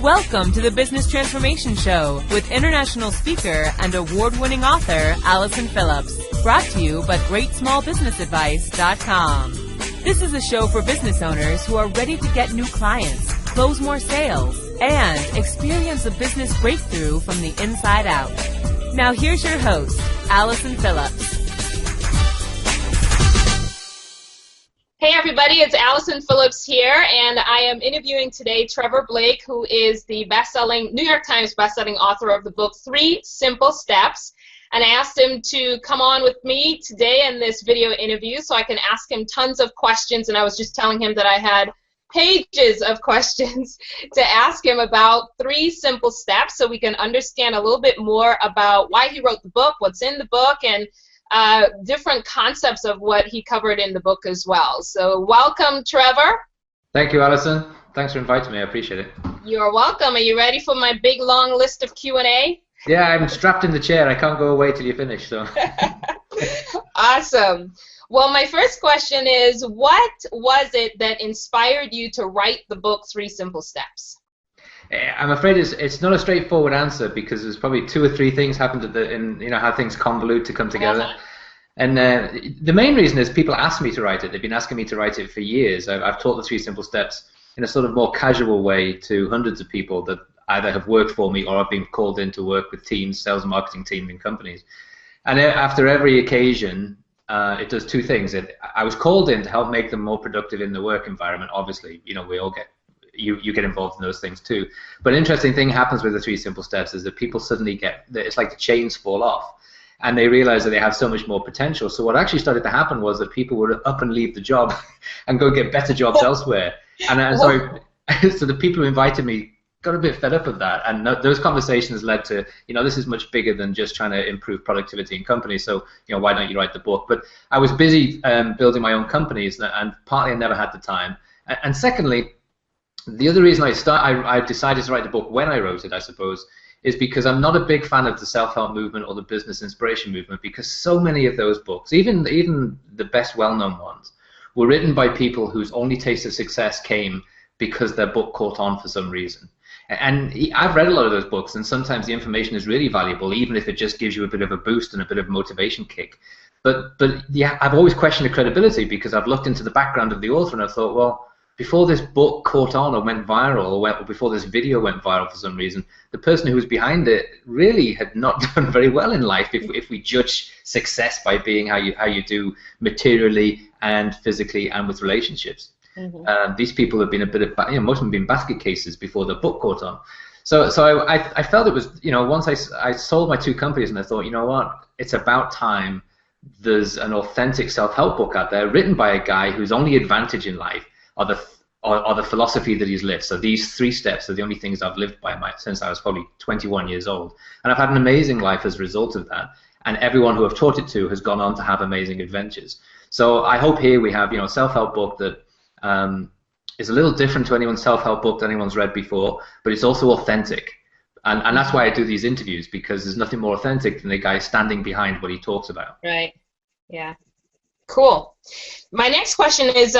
Welcome to the Business Transformation Show with international speaker and award-winning author Allison Phillips. Brought to you by GreatSmallBusinessAdvice.com. This is a show for business owners who are ready to get new clients, close more sales, and experience a business breakthrough from the inside out. Now here's your host, Allison Phillips. Hey everybody, it's Allison Phillips here, and I am interviewing today Trevor Blake, who is the New York Times bestselling author of the book 3 Simple Steps. And I asked him to come on with me today in this video interview so I can ask him tons of questions, and I was just telling him that I had pages of questions to ask him about 3 simple steps so we can understand a little bit more about why he wrote the book, what's in the book, and different concepts of what he covered in the book as well. So welcome, Trevor. Thank you, Allison. Thanks for inviting me. I appreciate it. You're welcome. Are you ready for my big, long list of Q&A? Yeah, I'm strapped in the chair. I can't go away till you finish. So. Awesome. Well, my first question is, what was it that inspired you to write the book 3 Simple Steps? I'm afraid it's not a straightforward answer because there's probably 2 or 3 things happened in how things convolute to come together. And the main reason is people ask me to write it. They've been asking me to write it for years. I've taught the 3 Simple Steps in a sort of more casual way to hundreds of people that either have worked for me or have been called in to work with teams, sales and marketing teams in companies. And after every occasion, it does 2 things. I was called in to help make them more productive in the work environment. Obviously, we all get you get involved in those things too. But an interesting thing happens with the 3 Simple Steps is that people suddenly it's like the chains fall off and they realize that they have so much more potential. So what actually started to happen was that people would up and leave the job and go get better jobs elsewhere. And so the people who invited me got a bit fed up of that, and those conversations led to, this is much bigger than just trying to improve productivity in companies, so why don't you write the book? But I was busy building my own companies, and partly I never had the time, and secondly, the other reason I decided to write the book when I wrote it, I suppose, is because I'm not a big fan of the self-help movement or the business inspiration movement, because so many of those books, even the best well-known ones, were written by people whose only taste of success came because their book caught on for some reason. And I've read a lot of those books, and sometimes the information is really valuable, even if it just gives you a bit of a boost and a bit of a motivation kick. But yeah, I've always questioned the credibility because I've looked into the background of the author and I thought, well, before this book caught on or went viral, or before this video went viral for some reason, the person who was behind it really had not done very well in life if we judge success by being how you do materially and physically and with relationships. Mm-hmm. These people have been a bit of, most of them have been basket cases before the book caught on. So I felt it was, once I sold my 2 companies and I thought, what, it's about time there's an authentic self-help book out there written by a guy whose only advantage in life are the philosophy that he's lived. So these 3 steps are the only things I've lived by since I was probably 21 years old. And I've had an amazing life as a result of that. And everyone who I've taught it to has gone on to have amazing adventures. So I hope here we have, a self-help book that is a little different to anyone's self-help book that anyone's read before, but it's also authentic. And that's why I do these interviews, because there's nothing more authentic than the guy standing behind what he talks about. Right. Yeah. Cool. My next question is,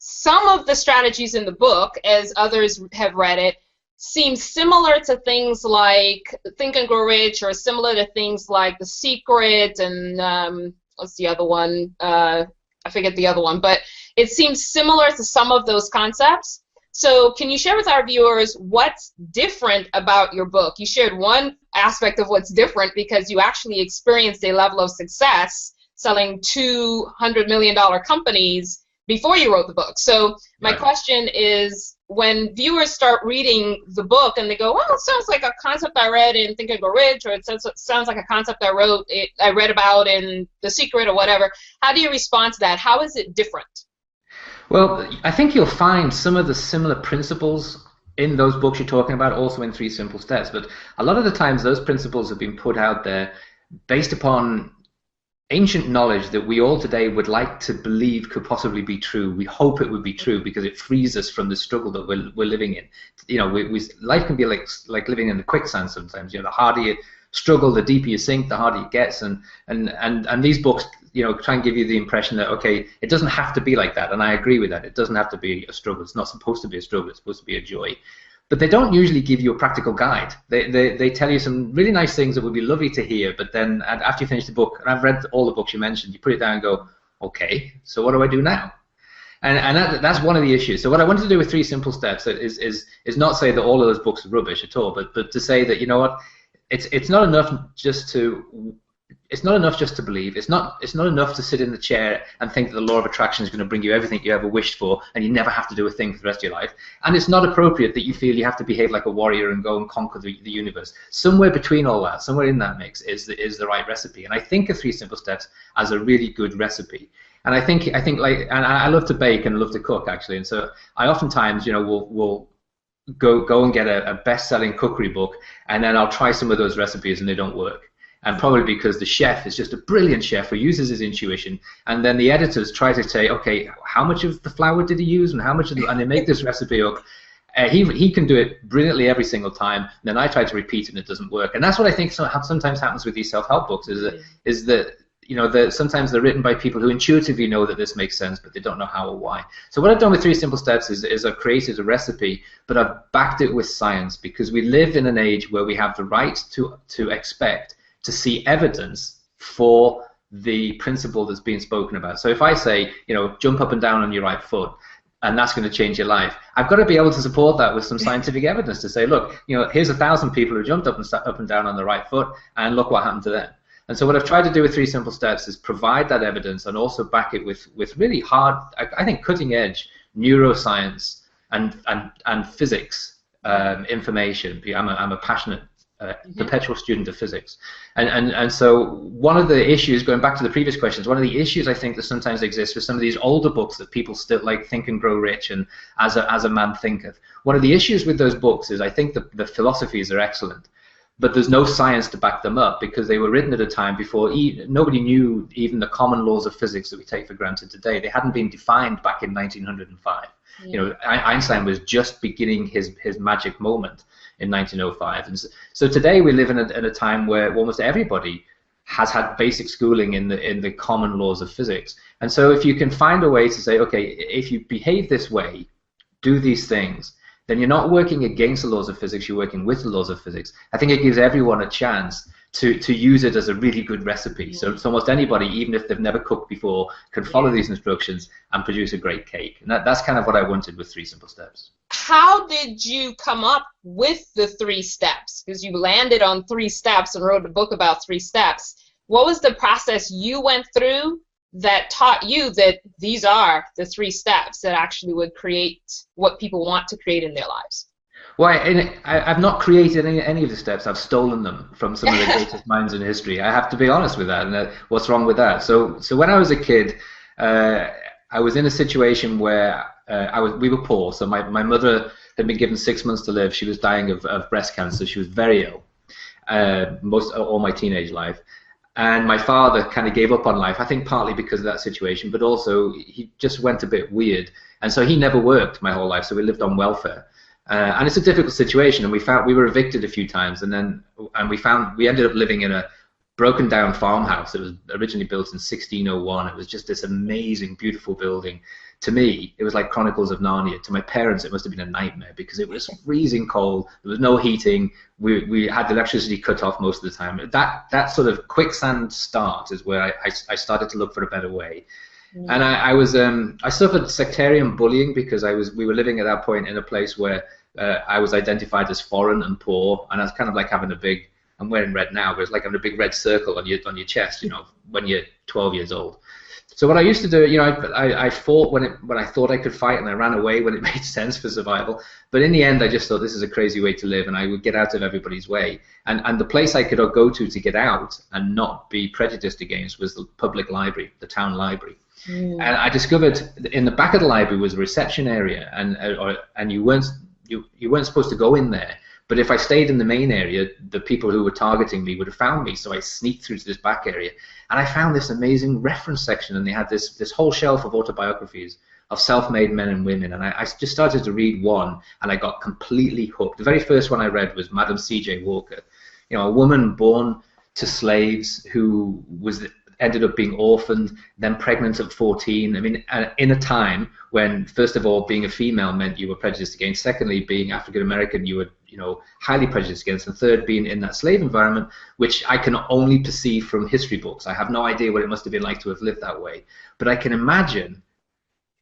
some of the strategies in the book, as others have read it, seem similar to things like Think and Grow Rich, or similar to things like The Secret, and what's the other one? I forget the other one, but it seems similar to some of those concepts. So can you share with our viewers what's different about your book? You shared one aspect of what's different because you actually experienced a level of success selling $200 million companies before you wrote the book. So my question is, when viewers start reading the book and they go, well, it sounds like a concept I read in Think and Grow Rich, or it sounds like a concept I read about in The Secret or whatever, how do you respond to that? How is it different? Well, I think you'll find some of the similar principles in those books you're talking about, also in 3 Simple Steps, but a lot of the times those principles have been put out there based upon ancient knowledge that we all today would like to believe could possibly be true. We hope it would be true because it frees us from the struggle that we're living in. Life can be like living in the quicksand sometimes. The harder you struggle, the deeper you sink, the harder it gets. And these books, try and give you the impression that, okay, it doesn't have to be like that. And I agree with that. It doesn't have to be a struggle. It's not supposed to be a struggle. It's supposed to be a joy. but they don't usually give you a practical guide. They tell you some really nice things that would be lovely to hear, but then after you finish the book, and I've read all the books you mentioned, you put it down and go, okay, so what do I do now? And that's one of the issues. So what I wanted to do with 3 Simple Steps is not say that all of those books are rubbish at all, but to say that, you know what, it's not enough just to believe. It's not enough to sit in the chair and think that the law of attraction is going to bring you everything you ever wished for, and you never have to do a thing for the rest of your life. And it's not appropriate that you feel you have to behave like a warrior and go and conquer the universe. Somewhere between all that, somewhere in that mix, is the right recipe. And I think of 3 Simple Steps as a really good recipe. And I think like, and I love to bake and love to cook actually, and so I oftentimes, you know, will go and get a best-selling cookery book, and then I'll try some of those recipes and they don't work. And probably because the chef is just a brilliant chef who uses his intuition, and then the editors try to say, okay, how much of the flour did he use, and how much and they make this recipe up. He can do it brilliantly every single time, and then I try to repeat it and it doesn't work. And that's what I think sometimes happens with these self-help books, is that you know, sometimes they're written by people who intuitively know that this makes sense, but they don't know how or why. So what I've done with 3 Simple Steps is I've created a recipe, but I've backed it with science, because we live in an age where we have the right to expect to see evidence for the principle that's being spoken about. So if I say, you know, jump up and down on your right foot, and that's going to change your life, I've got to be able to support that with some scientific evidence to say, look, you know, here's 1,000 people who jumped up and down on the right foot, and look what happened to them. And so what I've tried to do with 3 Simple Steps is provide that evidence and also back it with really hard, I think, cutting-edge neuroscience and physics information. I'm a passionate perpetual student of physics, and so one of the issues, going back to the previous questions, one of the issues I think that sometimes exists with some of these older books that people still like, Think and Grow Rich and As a Man Thinketh. One of the issues with those books is I think the philosophies are excellent, but there's no science to back them up, because they were written at a time before nobody knew even the common laws of physics that we take for granted today. They hadn't been defined back in 1905. Yeah. You know, Einstein was just beginning his magic moment in 1905. And so today we live in a time where almost everybody has had basic schooling in the common laws of physics. And so if you can find a way to say, okay, if you behave this way, do these things, then you're not working against the laws of physics, you're working with the laws of physics. I think it gives everyone a chance to use it as a really good recipe. So almost anybody, even if they've never cooked before, can follow these instructions and produce a great cake. And that's kind of what I wanted with 3 Simple Steps. How did you come up with the 3 steps? Because you landed on 3 steps and wrote a book about 3 steps. What was the process you went through that taught you that these are the 3 steps that actually would create what people want to create in their lives? Well, I've not created any of the steps. I've stolen them from some of the greatest minds in history. I have to be honest with that. And what's wrong with that? So when I was a kid, I was in a situation where we were poor. So my mother had been given 6 months to live. She was dying of breast cancer. She was very ill all my teenage life. And my father kind of gave up on life, I think partly because of that situation, but also he just went a bit weird. And so he never worked my whole life, so we lived on welfare. And it's a difficult situation, and we were evicted a few times, and we ended up living in a broken down farmhouse. It was originally built in 1601. It was just this amazing, beautiful building. To me, it was like Chronicles of Narnia. To my parents, it must have been a nightmare, because it was freezing cold. There was no heating. We had the electricity cut off most of the time. That sort of quicksand start is where I started to look for a better way. And I suffered sectarian bullying, because we were living at that point in a place where I was identified as foreign and poor, and I was kind of like having a big, I'm wearing red now, but it's like having a big red circle on your chest, you know, when you're 12 years old. So what I used to do, you know, I fought when I thought I could fight, and I ran away when it made sense for survival. But in the end, I just thought this is a crazy way to live, and I would get out of everybody's way. And the place I could go to get out and not be prejudiced against was the public library, the town library. And I discovered in the back of the library was a reception area, and you weren't supposed to go in there. But if I stayed in the main area, the people who were targeting me would have found me. So I sneaked through to this back area, and I found this amazing reference section, and they had this whole shelf of autobiographies of self-made men and women. And I just started to read one, and I got completely hooked. The very first one I read was Madam C.J. Walker, you know, a woman born to slaves who was ended up being orphaned, then pregnant at 14. I mean, in a time when, first of all, being a female meant you were prejudiced against. Secondly, being African American, you were, highly prejudiced against. And third, being in that slave environment, which I can only perceive from history books. I have no idea what it must have been like to have lived that way. But I can imagine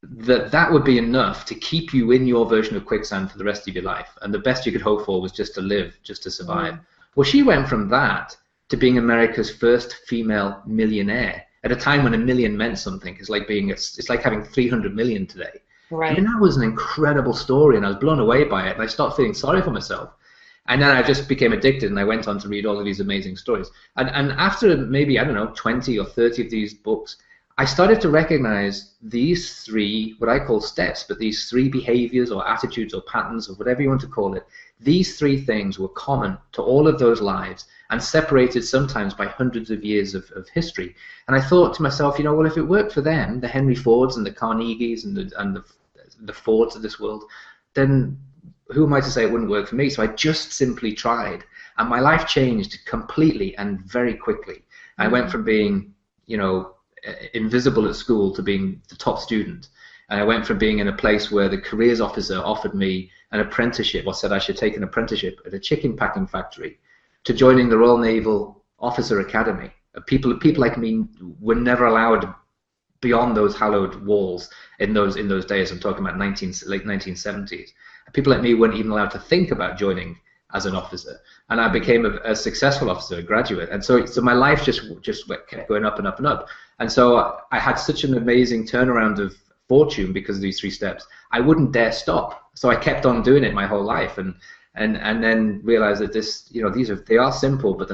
that would be enough to keep you in your version of quicksand for the rest of your life. And the best you could hope for was just to live, just to survive. Well, she went from that to being America's first female millionaire at a time when a million meant something. It's like having 300 million today. Right. I mean, that was an incredible story, and I was blown away by it, and I started feeling sorry for myself. And then I just became addicted, and I went on to read all of these amazing stories. And after maybe, 20 or 30 of these books, I started to recognize these three, what I call steps, but these three behaviors or attitudes or patterns or whatever you want to call it, these three things were common to all of those lives and separated sometimes by hundreds of years of history. And I thought to myself, well, if it worked for them, the Henry Fords and the Carnegies and the Fords of this world, then who am I to say it wouldn't work for me? So I just simply tried, and my life changed completely and very quickly. I went from being, invisible at school to being the top student. And I went from being in a place where the careers officer offered me an apprenticeship, or said I should take an apprenticeship at a chicken packing factory, to joining the Royal Naval Officer Academy. People like me were never allowed beyond those hallowed walls in those days. I'm talking about late 1970s. People like me weren't even allowed to think about joining as an officer, and I became a successful officer, a graduate, and so my life just kept going up and up and up. And so I had such an amazing turnaround of fortune because of these three steps. I wouldn't dare stop, so I kept on doing it my whole life, and then realized that they are simple, but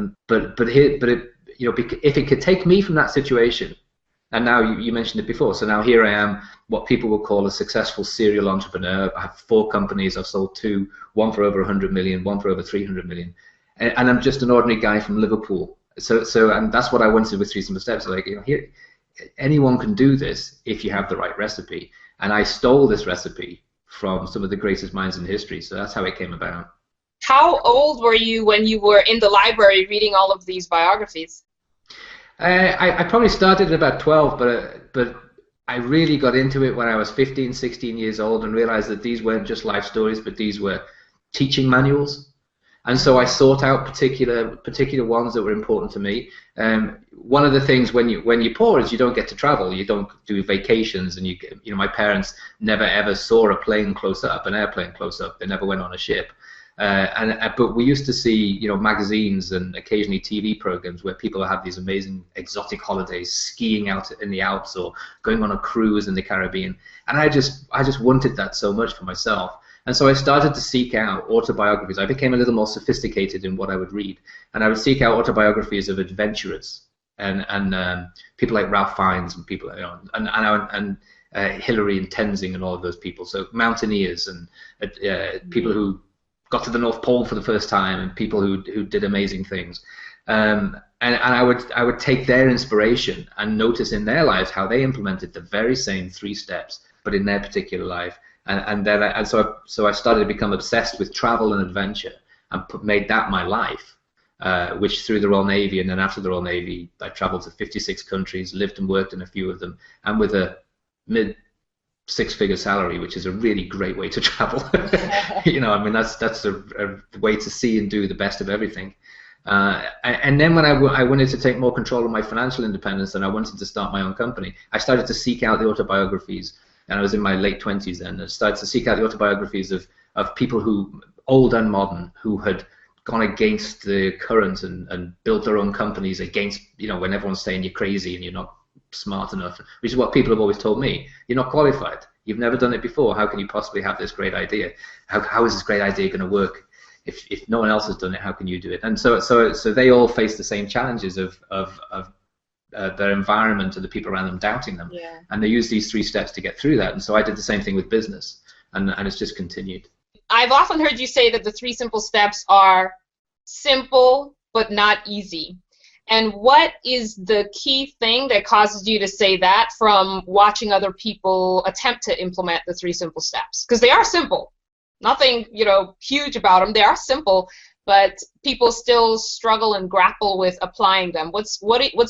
if it could take me from that situation. And now you mentioned it before, so now here I am, what people will call a successful serial entrepreneur. I have 4 companies, I've sold 2, one for over 100 million, one for over 300 million, and I'm just an ordinary guy from Liverpool. So and that's what I wanted with 3 Simple Steps. Here, anyone can do this if you have the right recipe, and I stole this recipe from some of the greatest minds in history. So that's how it came about. How old were you when you were in the library reading all of these biographies? I probably started at about 12, but I really got into it when I was 15, 16 years old, and realized that these weren't just life stories, but these were teaching manuals. And so I sought out particular ones that were important to me. One of the things when you're poor is you don't get to travel, you don't do vacations, and my parents never ever saw a plane close up, an airplane close up. They never went on a ship. But we used to see, magazines and occasionally TV programs where people have these amazing exotic holidays, skiing out in the Alps or going on a cruise in the Caribbean. And I just wanted that so much for myself. And so I started to seek out autobiographies. I became a little more sophisticated in what I would read, and I would seek out autobiographies of adventurers and people like Ralph Fiennes and people, and Hillary and Tenzing and all of those people. So mountaineers and people who got to the North Pole for the first time, and people who did amazing things, and I would take their inspiration and notice in their lives how they implemented the very same 3 steps, but in their particular life, so I started to become obsessed with travel and adventure, and made that my life, which through the Royal Navy, and then after the Royal Navy, I traveled to 56 countries, lived and worked in a few of them, and with a mid-6-figure salary, which is a really great way to travel. That's a way to see and do the best of everything. And then when I wanted to take more control of my financial independence, and I wanted to start my own company, I started to seek out the autobiographies, and I was in my late 20s then. I started to seek out the autobiographies of people who, old and modern, who had gone against the current and built their own companies against, when everyone's saying you're crazy and you're not smart enough, which is what people have always told me. You're not qualified. You've never done it before. How can you possibly have this great idea? How is this great idea going to work? If no one else has done it, how can you do it? And so they all face the same challenges of their environment and the people around them doubting them. Yeah. And they use these 3 steps to get through that. And so I did the same thing with business, and it's just continued. I've often heard you say that the 3 simple steps are simple but not easy. And what is the key thing that causes you to say that from watching other people attempt to implement the 3 simple steps? Because they are simple. Nothing, huge about them. They are simple, but people still struggle and grapple with applying them. What's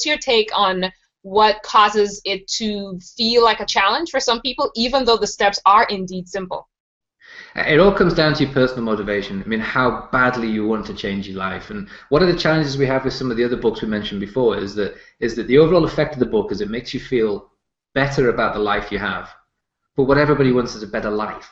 your take on what causes it to feel like a challenge for some people, even though the steps are indeed simple? It all comes down to your personal motivation. I mean, how badly you want to change your life. And one of the challenges we have with some of the other books we mentioned before is that the overall effect of the book is it makes you feel better about the life you have. But what everybody wants is a better life.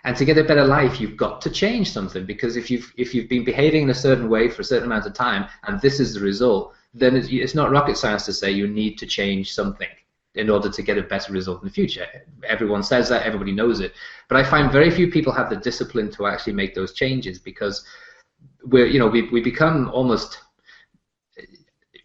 And to get a better life, you've got to change something, because if you've been behaving in a certain way for a certain amount of time, and this is the result, then it's not rocket science to say you need to change something in order to get a better result in the future. Everyone says that, everybody knows it, but I find very few people have the discipline to actually make those changes, because we become almost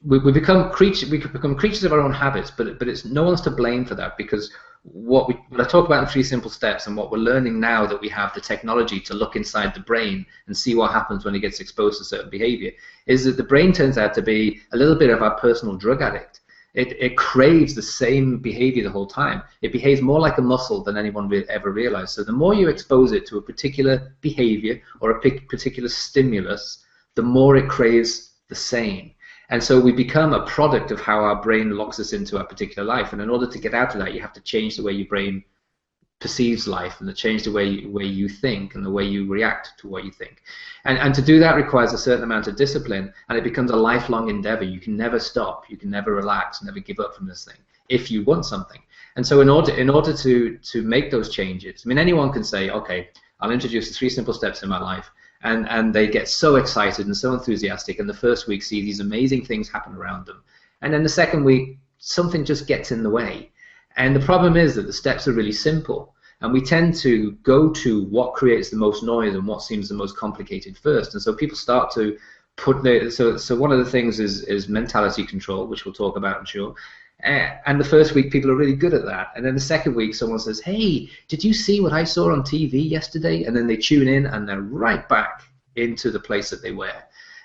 we become creatures of our own habits, but it's no one's to blame for that, because what I talk about in 3 simple steps, and what we're learning now that we have the technology to look inside the brain and see what happens when it gets exposed to certain behavior, is that the brain turns out to be a little bit of our personal drug addict. It craves the same behavior the whole time. It behaves more like a muscle than anyone ever realized. So the more you expose it to a particular behavior or a particular stimulus, the more it craves the same. And so we become a product of how our brain locks us into our particular life. And in order to get out of that, you have to change the way your brain perceives life, and to change the way you think and the way you react to what you think. And to do that requires a certain amount of discipline, and it becomes a lifelong endeavor. You can never stop, you can never relax, never give up from this thing if you want something. And so in order to make those changes, I mean, anyone can say, okay, I'll introduce the 3 simple steps in my life, and they get so excited and so enthusiastic, and the first week see these amazing things happen around them, and then the second week something just gets in the way. And the problem is that the steps are really simple, and we tend to go to what creates the most noise and what seems the most complicated first. And so people start to put so one of the things is mentality control, which we'll talk about, I'm sure. And the first week people are really good at that, and then the second week someone says, hey, did you see what I saw on TV yesterday? And then they tune in and they're right back into the place that they were.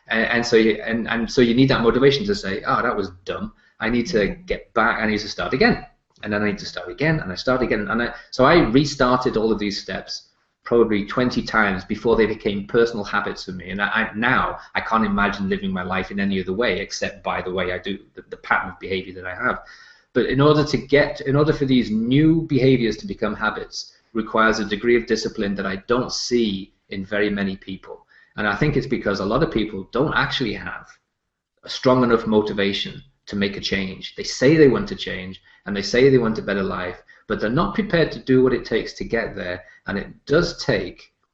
And so you need that motivation to say, oh, that was dumb, I need to get back, I need to start again. And then I need to start again, and I start again. So I restarted all of these steps probably 20 times before they became personal habits for me. And now I can't imagine living my life in any other way except by the way I do, the pattern of behavior that I have. But in order for these new behaviors to become habits, requires a degree of discipline that I don't see in very many people. And I think it's because a lot of people don't actually have a strong enough motivation to make a change. They say they want to change, and they say they want a better life, but they're not prepared to do what it takes to get there. And it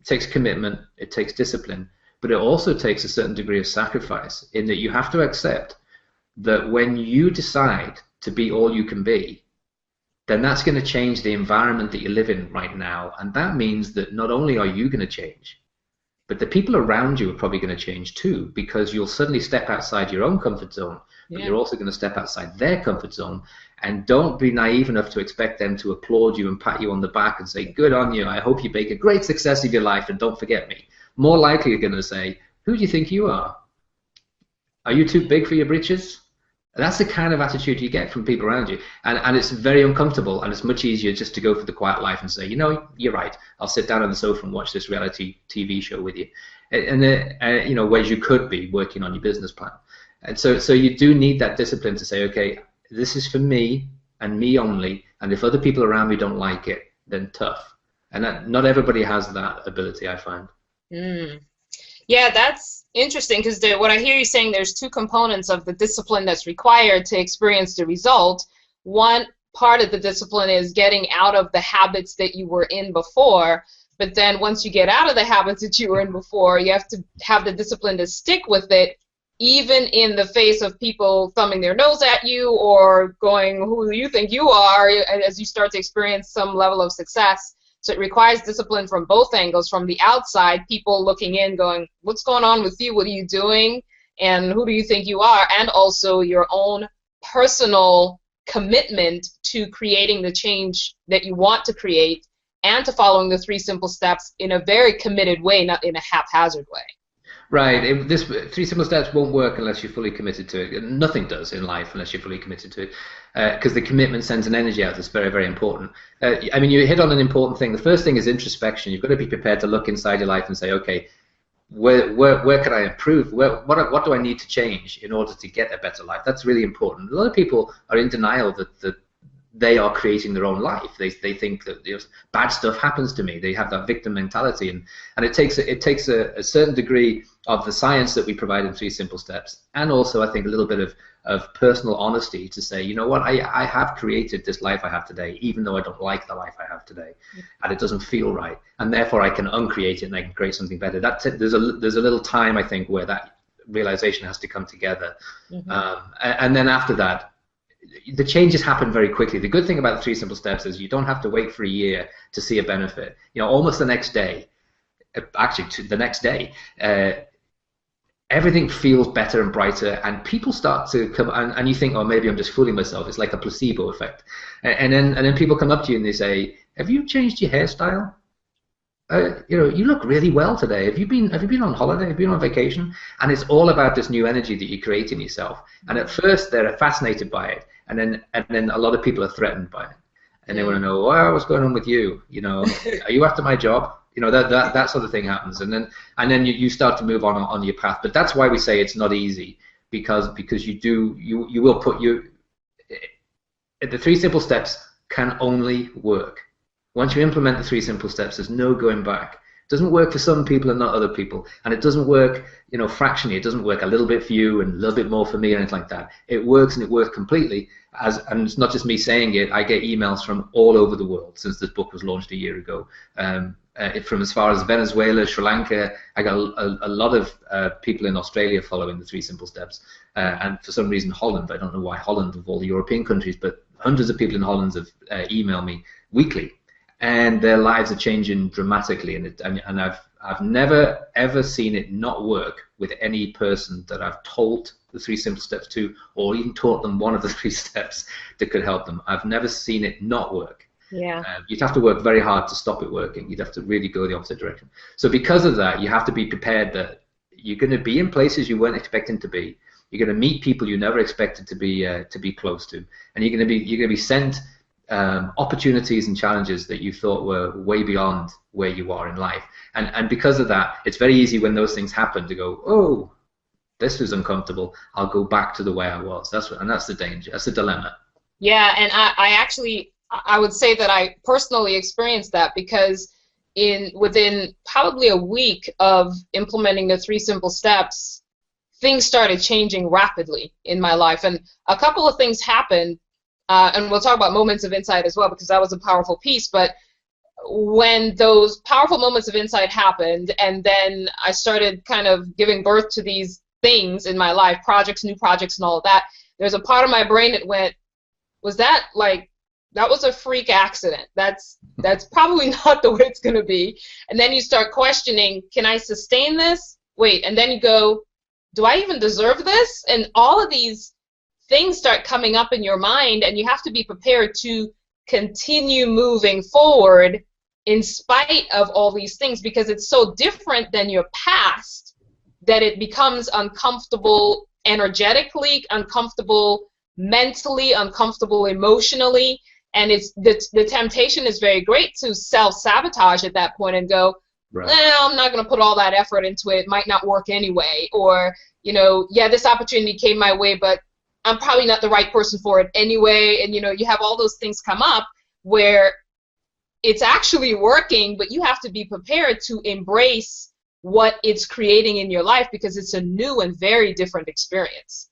takes commitment, it takes discipline, but it also takes a certain degree of sacrifice, in that you have to accept that when you decide to be all you can be, then that's going to change the environment that you live in right now. And that means that not only are you going to change, but the people around you are probably going to change too, because you'll suddenly step outside your own comfort zone, but you're also going to step outside their comfort zone. And don't be naive enough to expect them to applaud you and pat you on the back and say, good on you, I hope you make a great success of your life and don't forget me. More likely you're going to say, who do you think you are? Are you too big for your britches? That's the kind of attitude you get from people around you, and it's very uncomfortable, and it's much easier just to go for the quiet life and say, you know, you're right, I'll sit down on the sofa and watch this reality TV show with you, and you know, whereas you could be working on your business plan. And so you do need that discipline to say, okay, this is for me and me only, and if other people around me don't like it, then tough. And not everybody has that ability, I find. Yeah, that's interesting, because what I hear you saying, there's 2 components of the discipline that's required to experience the result. One part of the discipline is getting out of the habits that you were in before, but then once you get out of the habits that you were in before, you have to have the discipline to stick with it, even in the face of people thumbing their nose at you or going, who do you think you are, as you start to experience some level of success. So it requires discipline from both angles, from the outside, people looking in going, what's going on with you, what are you doing, and who do you think you are, and also your own personal commitment to creating the change that you want to create, and to following the 3 simple steps in a very committed way, not in a haphazard way. Right. This 3 simple steps won't work unless you're fully committed to it. Nothing does in life unless you're fully committed to it, because the commitment sends an energy out that's very, very important. I mean, you hit on an important thing. The first thing is introspection. You've got to be prepared to look inside your life and say, okay, where can I improve? What do I need to change in order to get a better life? That's really important. A lot of people are in denial that they are creating their own life. They think that bad stuff happens to me. They have that victim mentality, and it takes a certain degree of the science that we provide in 3 Simple Steps, and also I think a little bit of personal honesty to say, you know what, I have created this life I have today, even though I don't like the life I have today, and it doesn't feel right, and therefore I can uncreate it and I can create something better. There's a little time, I think, where that realization has to come together, and then after that, the changes happen very quickly. The good thing about the 3 Simple Steps is you don't have to wait for a year to see a benefit. Almost the next day, actually the next day, everything feels better and brighter, and people start to come, and you think, oh, maybe I'm just fooling myself. It's like a placebo effect, and then people come up to you and they say, have you changed your hairstyle? You look really well today. Have you been on holiday? Have you been on vacation? And it's all about this new energy that you create in yourself. And at first they're fascinated by it, and then a lot of people are threatened by it, and they want to know, well, what's going on with you? Are you after my job? That sort of thing happens, and then you start to move on your path. But that's why we say it's not easy, because you will put the 3 Simple Steps can only work. Once you implement the 3 Simple Steps, there's no going back. It doesn't work for some people and not other people, and it doesn't work, fractionally. It doesn't work a little bit for you and a little bit more for me or anything like that. It works, and it works completely. And it's not just me saying it. I get emails from all over the world since this book was launched a year ago. From as far as Venezuela, Sri Lanka. I got a lot of people in Australia following the 3 Simple Steps, and for some reason Holland. I don't know why Holland of all the European countries, but hundreds of people in Holland have emailed me weekly, and their lives are changing dramatically. And I've never ever seen it not work with any person that I've told the 3 Simple Steps to, or even taught them one of the 3 steps that could help them. I've never seen it not work. Yeah. You'd have to work very hard to stop it working. You'd have to really go the opposite direction. So because of that, you have to be prepared that you're going to be in places you weren't expecting to be. You're going to meet people you never expected to be close to, and you're going to be sent opportunities and challenges that you thought were way beyond where you are in life. And because of that, it's very easy when those things happen to go, oh, this was uncomfortable. I'll go back to the way I was. That's the danger. That's the dilemma. Yeah, and I would say that I personally experienced that, because within probably a week of implementing the 3 Simple Steps, things started changing rapidly in my life. And a couple of things happened, and we'll talk about moments of insight as well, because that was a powerful piece. But when those powerful moments of insight happened, and then I started kind of giving birth to these things in my life, new projects and all of that, there's a part of my brain that went, that was a freak accident. That's probably not the way it's going to be. And then you start questioning, can I sustain this? Wait, and then you go, do I even deserve this? And all of these things start coming up in your mind, and you have to be prepared to continue moving forward in spite of all these things, because it's so different than your past that it becomes uncomfortable energetically, uncomfortable mentally, uncomfortable emotionally. And the temptation is very great to self-sabotage at that point and go, right, I'm not going to put all that effort into it. It might not work anyway. Or, yeah, this opportunity came my way, but I'm probably not the right person for it anyway. And, you have all those things come up where it's actually working, but you have to be prepared to embrace what it's creating in your life, because it's a new and very different experience.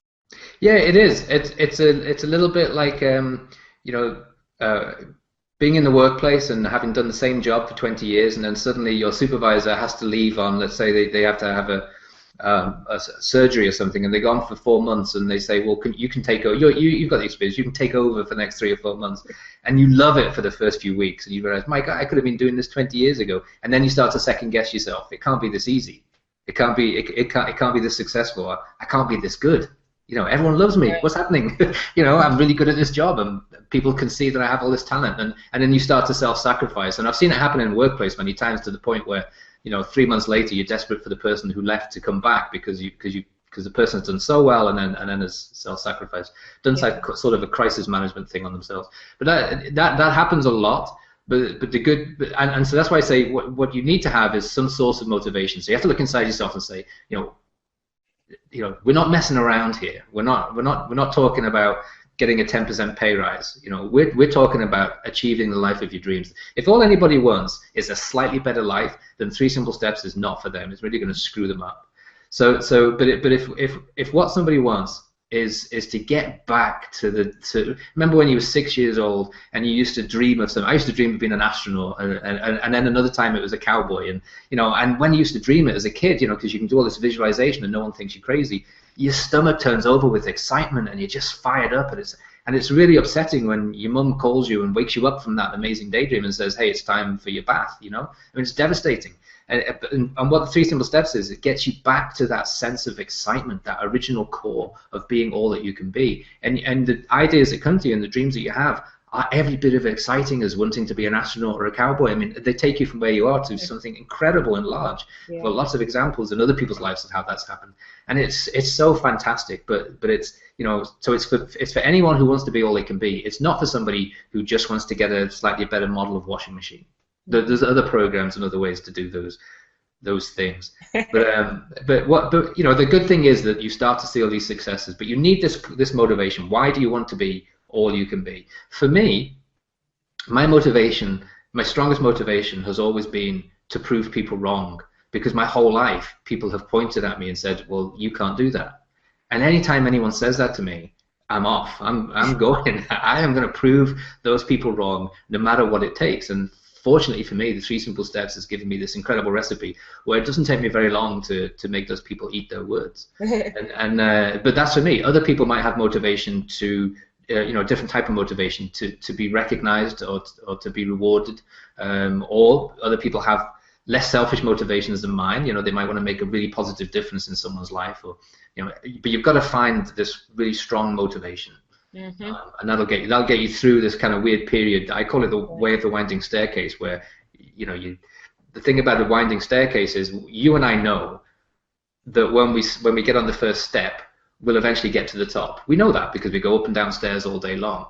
Yeah, it is. It's a little bit like, being in the workplace and having done the same job for 20 years, and then suddenly your supervisor has to leave on, let's say they have to have a surgery or something, and they're gone for 4 months, and they say, well, you can take over. You've got the experience. You can take over for the next 3 or 4 months, and you love it for the first few weeks, and you realize, my God, I could have been doing this 20 years ago, and then you start to second guess yourself. It can't be this easy. It can't be this successful. I can't be this good. Everyone loves me. What's happening? I'm really good at this job, and people can see that I have all this talent, and then you start to self-sacrifice. And I've seen it happen in the workplace many times, to the point where 3 months later you're desperate for the person who left to come back, because the person's done so well, and then has self-sacrificed, done sort of a crisis management thing on themselves. But that happens a lot. But the good, and so that's why I say what you need to have is some source of motivation. So you have to look inside yourself and say, we're not messing around here. We're not talking about getting a 10% pay rise. We're talking about achieving the life of your dreams. If all anybody wants is a slightly better life, then 3 Simple Steps is not for them. It's really going to screw them up. But if what somebody wants is to get back to remember when you were 6 years old and you used to dream of something. I used to dream of being an astronaut, and then another time it was a cowboy, and when you used to dream it as a kid, because you can do all this visualization and no one thinks you're crazy, your stomach turns over with excitement and you're just fired up, and it's really upsetting when your mum calls you and wakes you up from that amazing daydream and says, hey, it's time for your bath. It's devastating. And what the 3 Simple Steps is, it gets you back to that sense of excitement, that original core of being all that you can be. And the ideas that come to you and the dreams that you have are every bit of exciting as wanting to be an astronaut or a cowboy. I mean, they take you from where you are to something incredible and large. Yeah. Well, lots of examples in other people's lives of how that's happened, and it's so fantastic. But it's so it's for anyone who wants to be all they can be. It's not for somebody who just wants to get a slightly better model of washing machine. There's other programs and other ways to do those things. But the good thing is that you start to see all these successes. But you need this motivation. Why do you want to be all you can be? For me, my strongest motivation has always been to prove people wrong, because my whole life people have pointed at me and said, well, you can't do that. And anytime anyone says that to me, I'm off. I'm going. I am going to prove those people wrong no matter what it takes. And fortunately for me, the 3 Simple Steps has given me this incredible recipe where it doesn't take me very long to make those people eat their words. But that's for me. Other people might have motivation to different type of motivation to be recognized or to be rewarded, or other people have less selfish motivations than mine. They might want to make a really positive difference in someone's life, or but you've got to find this really strong motivation. Mm-hmm. And that'll get you through this kind of weird period. I call it the way of the winding staircase, where the thing about the winding staircase is you and I know that when we get on the first step, we'll eventually get to the top. We know that because we go up and down stairs all day long.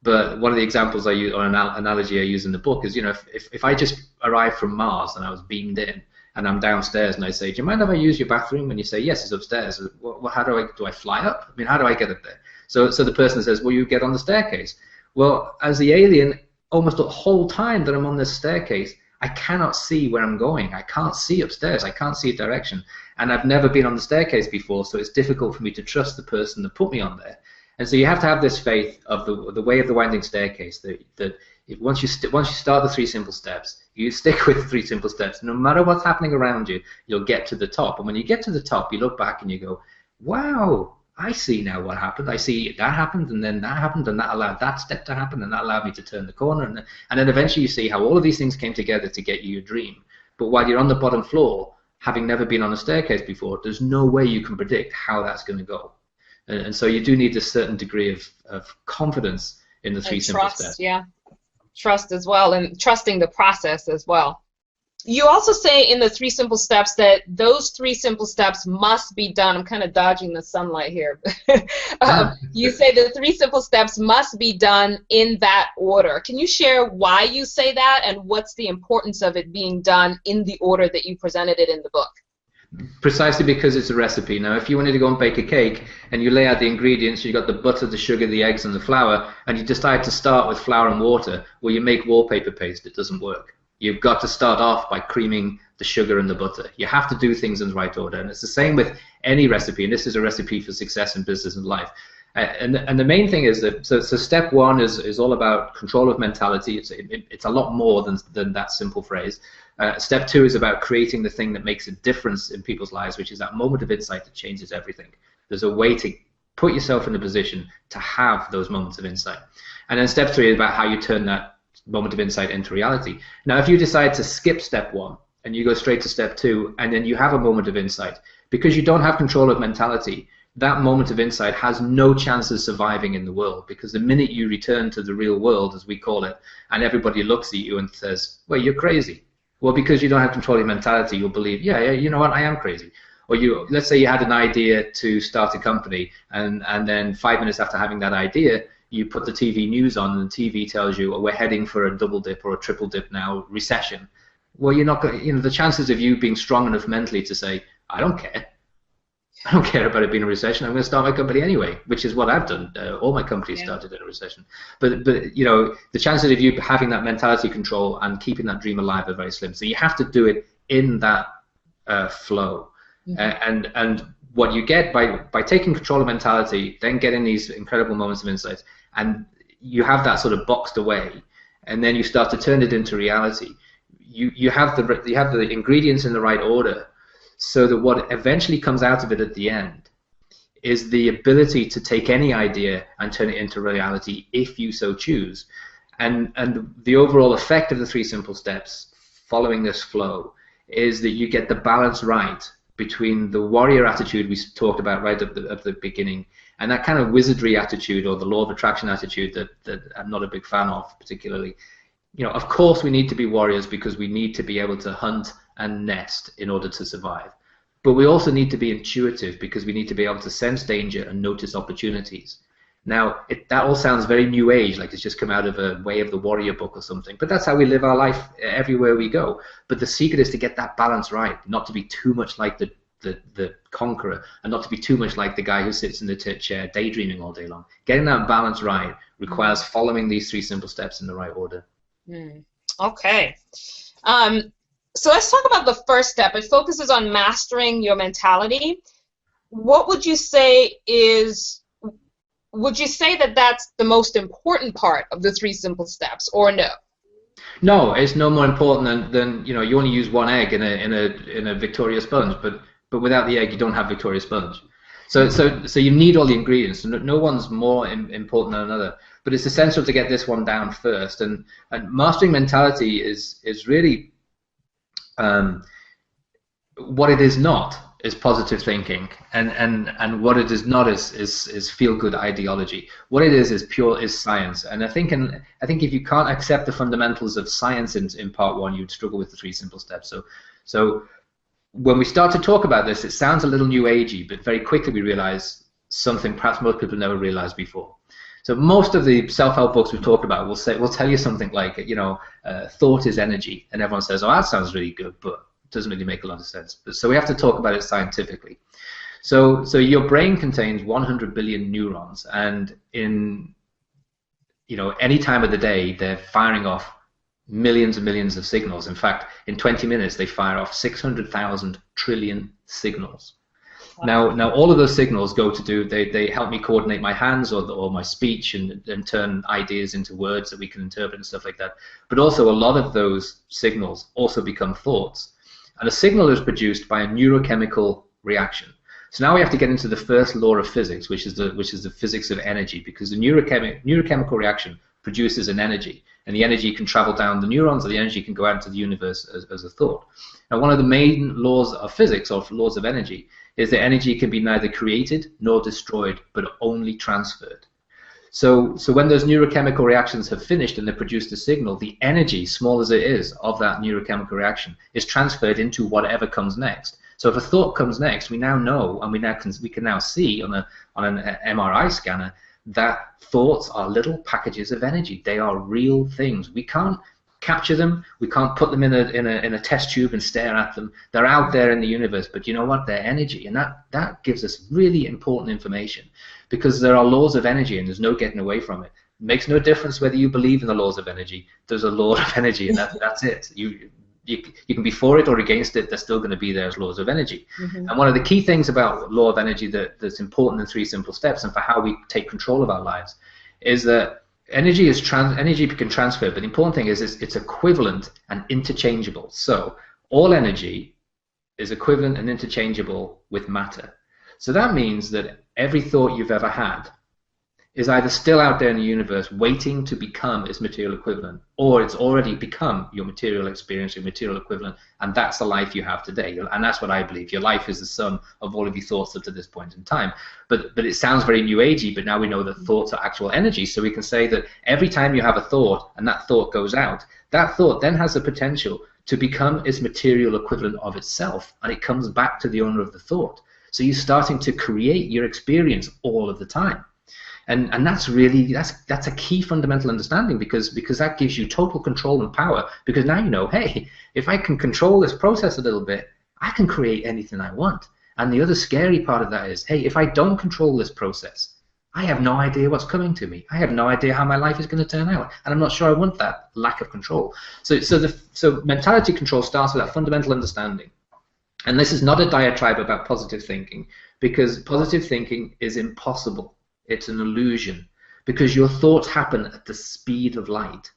But one of the examples I use, or an analogy I use in the book, is if I just arrived from Mars and I was beamed in and I'm downstairs and I say, do you mind if I use your bathroom? And you say, yes, it's upstairs. Well, how do I fly up? I mean, how do I get up there? So the person says, well, you get on the staircase. Well, as the alien, almost the whole time that I'm on this staircase, I cannot see where I'm going. I can't see upstairs. I can't see a direction. And I've never been on the staircase before, so it's difficult for me to trust the person that put me on there. And so you have to have this faith of the way of the winding staircase, that once you start the 3 Simple Steps, you stick with the 3 Simple Steps. No matter what's happening around you, you'll get to the top. And when you get to the top, you look back and you go, wow, I see now what happened. I see that happened, and then that happened, and that allowed that step to happen, and that allowed me to turn the corner. And then eventually you see how all of these things came together to get you your dream. But while you're on the bottom floor, having never been on a staircase before, there's no way you can predict how that's going to go. And so you do need a certain degree of confidence in the 3 Simple Steps. Yeah, trust as well, and trusting the process as well. You also say in the 3 Simple Steps that those 3 Simple Steps must be done. I'm kind of dodging the sunlight here. You say the 3 Simple Steps must be done in that order. Can you share why you say that, and what's the importance of it being done in the order that you presented it in the book? Precisely because it's a recipe. Now, if you wanted to go and bake a cake and you lay out the ingredients, you got the butter, the sugar, the eggs, and the flour, and you decide to start with flour and water, well, you make wallpaper paste. It doesn't work. You've got to start off by creaming the sugar and the butter. You have to do things in the right order, and it's the same with any recipe, and this is a recipe for success in business and life. And the main thing is that, so step 1 is all about control of mentality. It's a lot more than that simple phrase. Step 2 is about creating the thing that makes a difference in people's lives, which is that moment of insight that changes everything. There's a way to put yourself in a position to have those moments of insight. And then step 3 is about how you turn that moment of insight into reality. Now, if you decide to skip step 1 and you go straight to step 2, and then you have a moment of insight, because you don't have control of mentality, that moment of insight has no chance of surviving in the world, because the minute you return to the real world, as we call it, and everybody looks at you and says, well, you're crazy. Well, because you don't have control of your mentality, you'll believe, yeah, you know what, I am crazy. Or let's say you had an idea to start a company, and then 5 minutes after having that idea, you put the TV news on and the TV tells you, oh, we're heading for a double dip or a triple dip now, recession. Well, you're not going, the chances of you being strong enough mentally to say, I don't care. I don't care about it being a recession. I'm going to start my company anyway, which is what I've done. All my companies started in a recession. But the chances of you having that mentality control and keeping that dream alive are very slim. So you have to do it in that flow. And what you get by taking control of mentality, then getting these incredible moments of insight, and you have that sort of boxed away, and then you start to turn it into reality. You have the ingredients in the right order, so that what eventually comes out of it at the end is the ability to take any idea and turn it into reality if you so choose. And the overall effect of the 3 simple steps following this flow is that you get the balance right between the warrior attitude we talked about right at the beginning and that kind of wizardry attitude or the law of attraction attitude that I'm not a big fan of particularly. Of course we need to be warriors because we need to be able to hunt and nest in order to survive. But we also need to be intuitive because we need to be able to sense danger and notice opportunities. Now, that all sounds very new age, like it's just come out of a Way of the Warrior book or something, but that's how we live our life everywhere we go. But the secret is to get that balance right, not to be too much like the conqueror and not to be too much like the guy who sits in the chair daydreaming all day long. Getting that balance right requires following these 3 simple steps in the right order. Okay. So let's talk about the first step. It focuses on mastering your mentality. What would you say that that's the most important part of the 3 simple steps, or no? No, it's no more important than you only use 1 egg in a Victoria sponge, but without the egg you don't have Victoria sponge. So you need all the ingredients. No one's more important than another. But it's essential to get this one down first. And mastering mentality is really what it is not is positive thinking, and what it is not is feel-good ideology. What it is science. And I think if you can't accept the fundamentals of science in part 1, you'd struggle with the 3 simple steps. So when we start to talk about this, it sounds a little new agey, but very quickly we realize something perhaps most people never realized before. So most of the self-help books we've talked about will tell you something like, thought is energy, and everyone says, oh, that sounds really good, but it doesn't really make a lot of sense. So we have to talk about it scientifically. So your brain contains 100 billion neurons, and in any time of the day they're firing off millions and millions of signals. In fact, in 20 minutes they fire off 600,000 trillion signals. Wow. Now all of those signals go to they help me coordinate my hands or my speech and turn ideas into words that we can interpret and stuff like that. But also a lot of those signals also become thoughts. And a signal is produced by a neurochemical reaction. So now we have to get into the first law of physics, which is the physics of energy, because the neurochemical reaction produces an energy, and the energy can travel down the neurons, or the energy can go out into the universe as a thought. Now, one of the main laws of physics, or laws of energy, is that energy can be neither created nor destroyed, but only transferred. So when those neurochemical reactions have finished and they've produced a signal, the energy, small as it is, of that neurochemical reaction is transferred into whatever comes next. So if a thought comes next, we now know, and we can now see on an MRI scanner that thoughts are little packages of energy. They are real things. We can't capture them. We can't put them in a test tube and stare at them. They're out there in the universe, but you know what? They're energy, and that gives us really important information, because there are laws of energy and there's no getting away from it. It makes no difference whether you believe in the laws of energy. There's a law of energy, and that's it. You can be for it or against it. They're still going to be there as laws of energy. And one of the key things about law of energy that's important in 3 simple steps and for how we take control of our lives is that energy can transfer, but the important thing is it's equivalent and interchangeable. So all energy is equivalent and interchangeable with matter. So that means that every thought you've ever had is either still out there in the universe waiting to become its material equivalent, or it's already become your material experience, your material equivalent, and that's the life you have today. And that's what I believe. Your life is the sum of all of your thoughts up to this point in time. But it sounds very new agey, but now we know that thoughts are actual energy, so we can say that every time you have a thought and that thought goes out, that thought then has the potential to become its material equivalent of itself, and it comes back to the owner of the thought. So you're starting to create your experience all of the time. And that's really, that's a key fundamental understanding, because that gives you total control and power, because now you know, hey, if I can control this process a little bit, I can create anything I want. And the other scary part of that is, hey, if I don't control this process, I have no idea what's coming to me. I have no idea how my life is going to turn out, and I'm not sure I want that lack of control. So mentality control starts with that fundamental understanding. And this is not a diatribe about positive thinking, because positive thinking is impossible. It's an illusion, because your thoughts happen at the speed of light.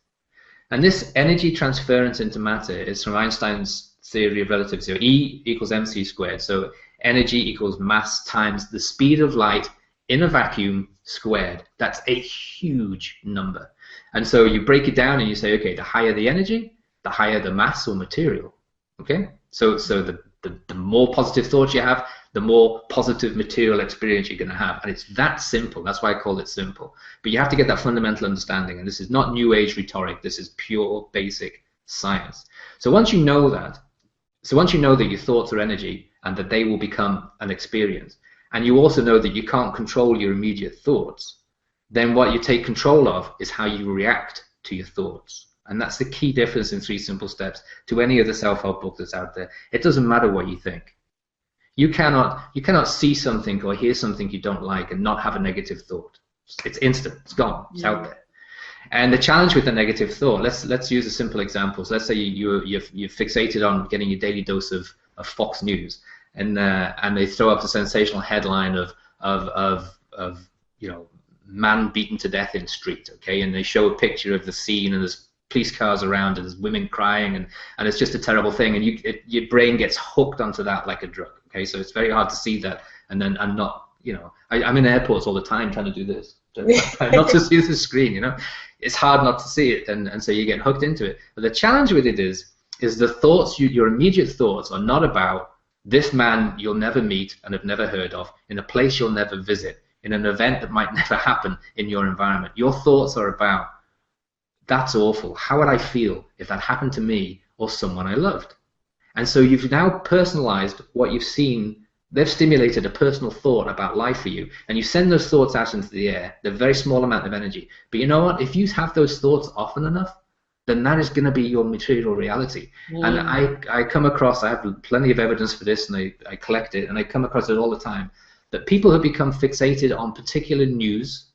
And this energy transference into matter is from Einstein's theory of relativity. So E equals mc squared. So energy equals mass times the speed of light in a vacuum squared. That's a huge number. And so you break it down and you say, okay, the higher the energy, the higher the mass or material. Okay? So the more positive thoughts you have, the more positive material experience you're going to have. And it's that simple. That's why I call it simple. But you have to get that fundamental understanding. And this is not new age rhetoric. This is pure basic science. So once you know that, your thoughts are energy and that they will become an experience, and you also know that you can't control your immediate thoughts, then what you take control of is how you react to your thoughts. And that's the key difference in 3 Simple Steps to any other self-help book that's out there. It doesn't matter what you think. You cannot see something or hear something you don't like and not have a negative thought. It's instant. It's gone. It's out there. And the challenge with the negative thought, let's use a simple example. So let's say you're fixated on getting your daily dose of Fox News, and they throw up the sensational headline of man beaten to death in street, okay, and they show a picture of the scene, and there's police cars around, and there's women crying, and it's just a terrible thing, and your brain gets hooked onto that like a drug. Okay, so it's very hard to see that and not, I'm in airports all the time trying to do this, not to see the screen, it's hard not to see it, and so you get hooked into it. But the challenge with it is the thoughts, your immediate thoughts are not about this man you'll never meet and have never heard of, in a place you'll never visit, in an event that might never happen in your environment. Your thoughts are about, that's awful. How would I feel if that happened to me or someone I loved? And so you've now personalized what you've seen. They've stimulated a personal thought about life for you, and you send those thoughts out into the air. They're a very small amount of energy. But you know what? If you have those thoughts often enough, then that is going to be your material reality. And I come across, I have plenty of evidence for this, and I collect it, and I come across it all the time, that people who become fixated on particular news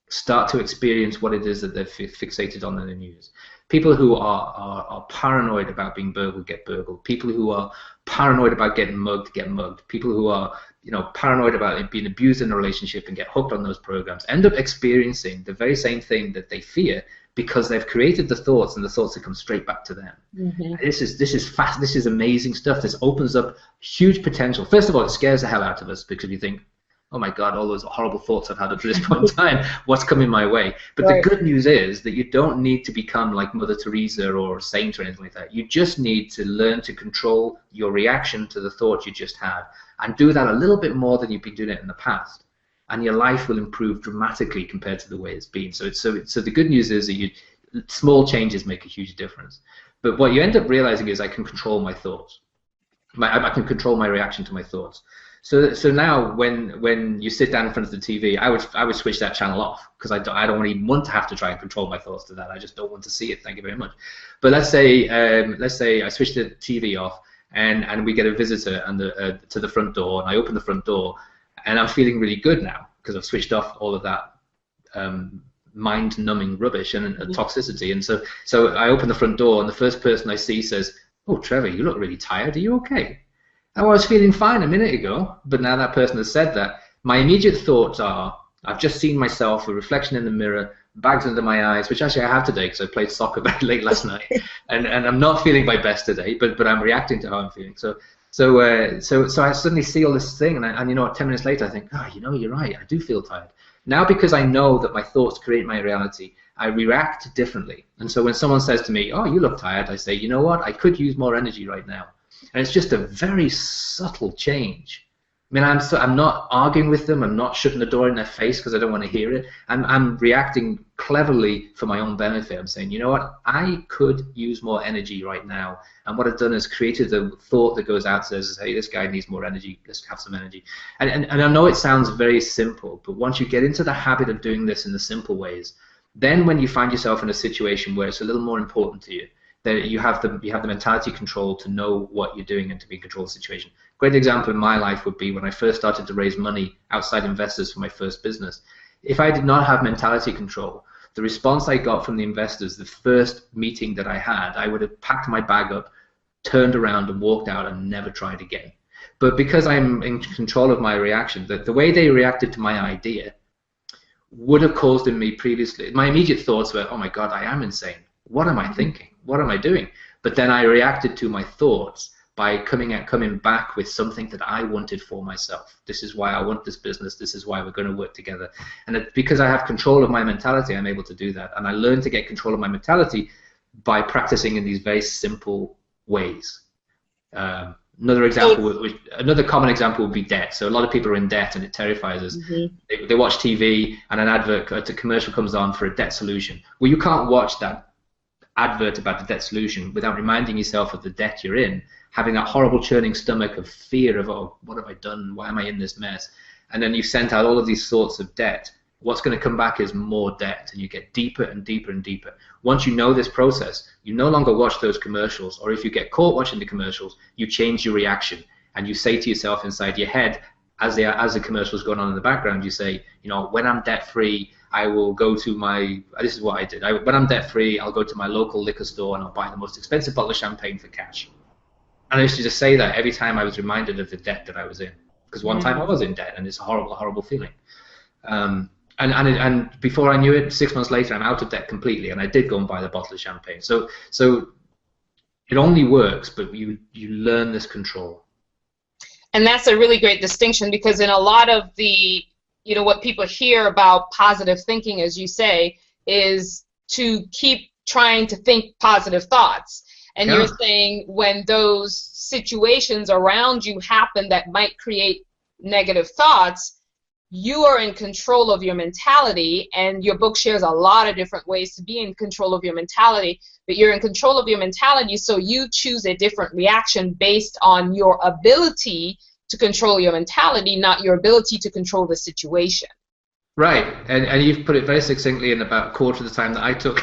start to experience what it is that they're fixated on in the news. People who are paranoid about being burgled get burgled. People who are paranoid about getting mugged get mugged. People who are paranoid about being abused in a relationship and get hooked on those programs end up experiencing the very same thing that they fear, because they've created the thoughts, and the thoughts that come straight back to them. This is fast. This is amazing stuff. This opens up huge potential. First of all, it scares the hell out of us, because you think, oh my God, all those horrible thoughts I've had up to this point in time, what's coming my way? But the good news is that you don't need to become like Mother Teresa or a saint or anything like that. You just need to learn to control your reaction to the thoughts you just had, and do that a little bit more than you've been doing it in the past. And your life will improve dramatically compared to the way it's been. So the good news is that small changes make a huge difference. But what you end up realizing is I can control my thoughts. I can control my reaction to my thoughts. So now when you sit down in front of the TV, I would switch that channel off, because I don't even want to have to try and control my thoughts to that. I just don't want to see it. Thank you very much. But let's say I switch the TV off, and we get a visitor to the front door, and I open the front door, and I'm feeling really good now because I've switched off all of that mind-numbing rubbish and toxicity. And so I open the front door, and the first person I see says, "Oh, Trevor, you look really tired. Are you okay?" I was feeling fine a minute ago, but now that person has said that, my immediate thoughts are, I've just seen myself, a reflection in the mirror, bags under my eyes, which actually I have today because I played soccer very late last night, and I'm not feeling my best today, but I'm reacting to how I'm feeling. So I suddenly see all this thing, and 10 minutes later I think, you're right, I do feel tired. Now, because I know that my thoughts create my reality, I react differently. And so when someone says to me, "Oh, you look tired," I say, you know what, I could use more energy right now. And it's just a very subtle change, mean, I'm not arguing with them. I'm not shutting the door in their face because I don't want to hear it. I'm reacting cleverly for my own benefit. I'm saying, you know what, I could use more energy right now. And what I've done is created a thought that goes out says, hey, this guy needs more energy. Let's have some energy. And I know it sounds very simple, but once you get into the habit of doing this in the simple ways, then when you find yourself in a situation where it's a little more important to you, that you have the mentality control to know what you're doing and to be in control of the situation. Great example in my life would be when I first started to raise money, outside investors for my first business. If I did not have mentality control, the response I got from the investors, the first meeting that I had, I would have packed my bag up, turned around and walked out and never tried again. But because I'm in control of my reaction, the way they reacted to my idea would have caused in me previously, my immediate thoughts were, oh my God, I am insane. What am I thinking? What am I doing? But then I reacted to my thoughts by coming back with something that I wanted for myself. This is why I want this business. This is why we're going to work together. And because I have control of my mentality, I'm able to do that. And I learned to get control of my mentality by practicing in these very simple ways. Another common example would be debt. So a lot of people are in debt, and it terrifies us. Mm-hmm. They watch TV, and an advert, a commercial comes on for a debt solution. Well, you can't watch that advert about the debt solution without reminding yourself of the debt you're in, having that horrible churning stomach of fear of, oh, what have I done? Why am I in this mess? And then you've sent out all of these sorts of debt. What's going to come back is more debt, and you get deeper and deeper and deeper. Once you know this process, you no longer watch those commercials, or if you get caught watching the commercials, you change your reaction, and you say to yourself inside your head, as the commercial is going on in the background, you say, you know, when I'm debt-free, I will go to this is what I did. When I'm debt-free, I'll go to my local liquor store and I'll buy the most expensive bottle of champagne for cash. And I used to just say that every time I was reminded of the debt that I was in. Because one time I was in debt, and it's a horrible, horrible feeling. And before I knew it, 6 months later, I'm out of debt completely, and I did go and buy the bottle of champagne. So it only works, but you learn this control. And that's a really great distinction, because in a lot of the, you know, what people hear about positive thinking, as you say, is to keep trying to think positive thoughts. And you're saying when those situations around you happen that might create negative thoughts, you are in control of your mentality, and your book shares a lot of different ways to be in control of your mentality, but you're in control of your mentality, so you choose a different reaction based on your ability to control your mentality, not your ability to control the situation. Right, and you've put it very succinctly in about a quarter of the time that I took.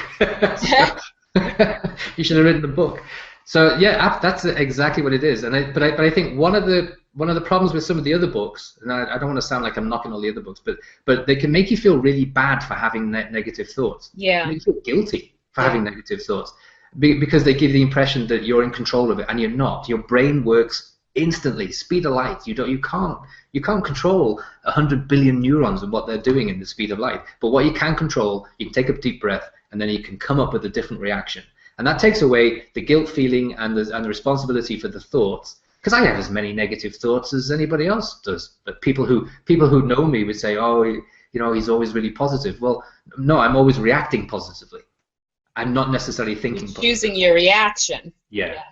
You should have written the book. So yeah, that's exactly what it is. But I think one of the problems with some of the other books, and I don't want to sound like I'm knocking all the other books, but they can make you feel really bad for having negative thoughts. Yeah. Make you feel guilty for having negative thoughts because they give the impression that you're in control of it, and you're not. Your brain works instantly, speed of light. You can't control 100 billion neurons and what they're doing in the speed of light. But what you can control, you can take a deep breath, and then you can come up with a different reaction. And that takes away the guilt feeling and the responsibility for the thoughts. Because I have as many negative thoughts as anybody else does. But people who know me would say, oh, you know, he's always really positive. Well, no, I'm always reacting positively. I'm not necessarily thinking positively. Choosing your reaction. Yeah.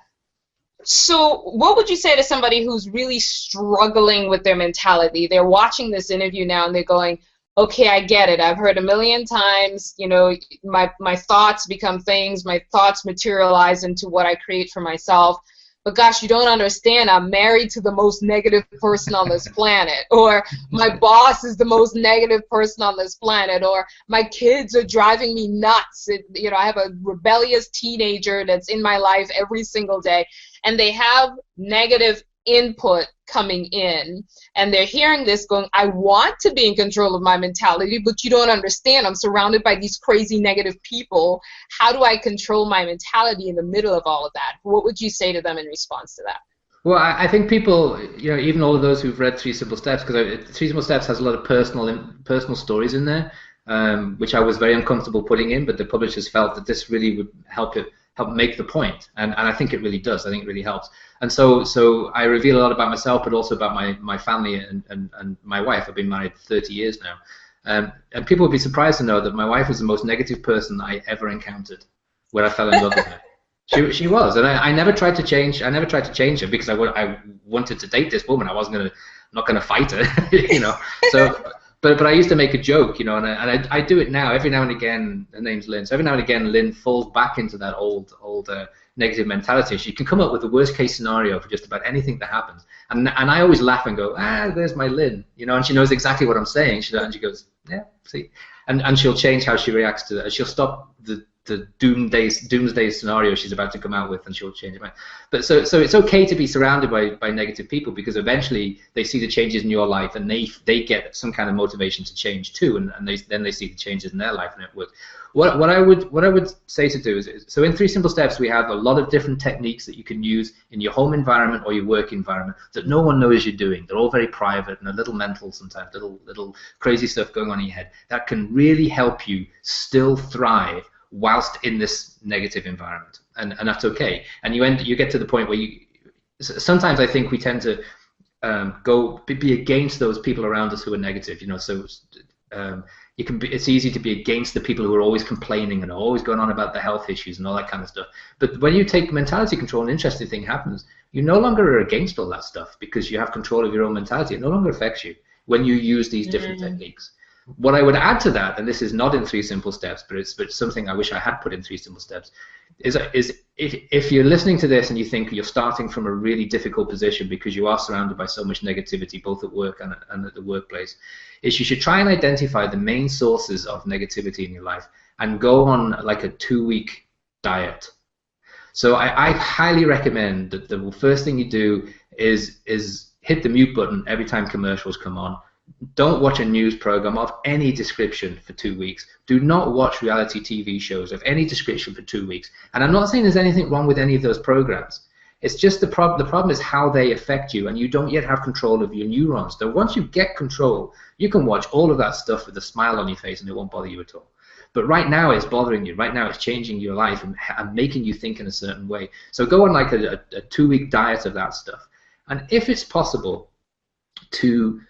So what would you say to somebody who's really struggling with their mentality? They're watching this interview now and they're going, okay, I get it. I've heard a million times, you know, my thoughts become things. My thoughts materialize into what I create for myself. But gosh, you don't understand. I'm married to the most negative person on this planet. Or my boss is the most negative person on this planet. Or my kids are driving me nuts. You know, I have a rebellious teenager that's in my life every single day. And they have negative input coming in, and they're hearing this going, I want to be in control of my mentality, but you don't understand. I'm surrounded by these crazy negative people. How do I control my mentality in the middle of all of that? What would you say to them in response to that? Well, I think people, you know, even all of those who've read Three Simple Steps, because Three Simple Steps has a lot of personal stories in there, which I was very uncomfortable putting in, but the publishers felt that this really would help make the point, and I think it really does. I think it really helps. And so I reveal a lot about myself, but also about my family and my wife. I've been married 30 years now. And people would be surprised to know that my wife was the most negative person I ever encountered when I fell in love with her. She was, and I never tried to change. I never tried to change her because I wanted to date this woman. I wasn't not going to fight her, you know. So, but I used to make a joke, you know, and I do it now. Every now and again, her name's Lynn. So every now and again, Lynn falls back into that old negative mentality. She can come up with the worst case scenario for just about anything that happens. And I always laugh and go, there's my Lynn, you know, and she knows exactly what I'm saying. And she goes, yeah, see, and she'll change how she reacts to it. She'll stop the doomsday scenario she's about to come out with, and she'll change it. But so it's okay to be surrounded by negative people, because eventually they see the changes in your life, and they get some kind of motivation to change too, and then they see the changes in their life, and it works. What I would say to do is so in 3 Simple Steps we have a lot of different techniques that you can use in your home environment or your work environment that no one knows you're doing. They're all very private and a little mental sometimes, little crazy stuff going on in your head that can really help you still thrive whilst in this negative environment, and that's okay. And you get to the point where sometimes I think we tend to be against those people around us who are negative, you know. So it's easy to be against the people who are always complaining and always going on about the health issues and all that kind of stuff. But when you take mentality control, an interesting thing happens. You no longer are against all that stuff because you have control of your own mentality. It no longer affects you when you use these different techniques. What I would add to that, and this is not in 3 Simple Steps, but it's something I wish I had put in 3 Simple Steps, is if you're listening to this and you think you're starting from a really difficult position because you are surrounded by so much negativity, both at work and at the workplace, is you should try and identify the main sources of negativity in your life and go on like a 2-week diet. So I highly recommend that the first thing you do is hit the mute button every time commercials come on. Don't watch a news program of any description for 2 weeks. Do not watch reality TV shows of any description for 2 weeks. And I'm not saying there's anything wrong with any of those programs. It's just the problem is how they affect you, and you don't yet have control of your neurons. So once you get control, you can watch all of that stuff with a smile on your face and it won't bother you at all. But right now it's bothering you. Right now it's changing your life and making you think in a certain way. So go on like a 2-week diet of that stuff. And if it's possible to...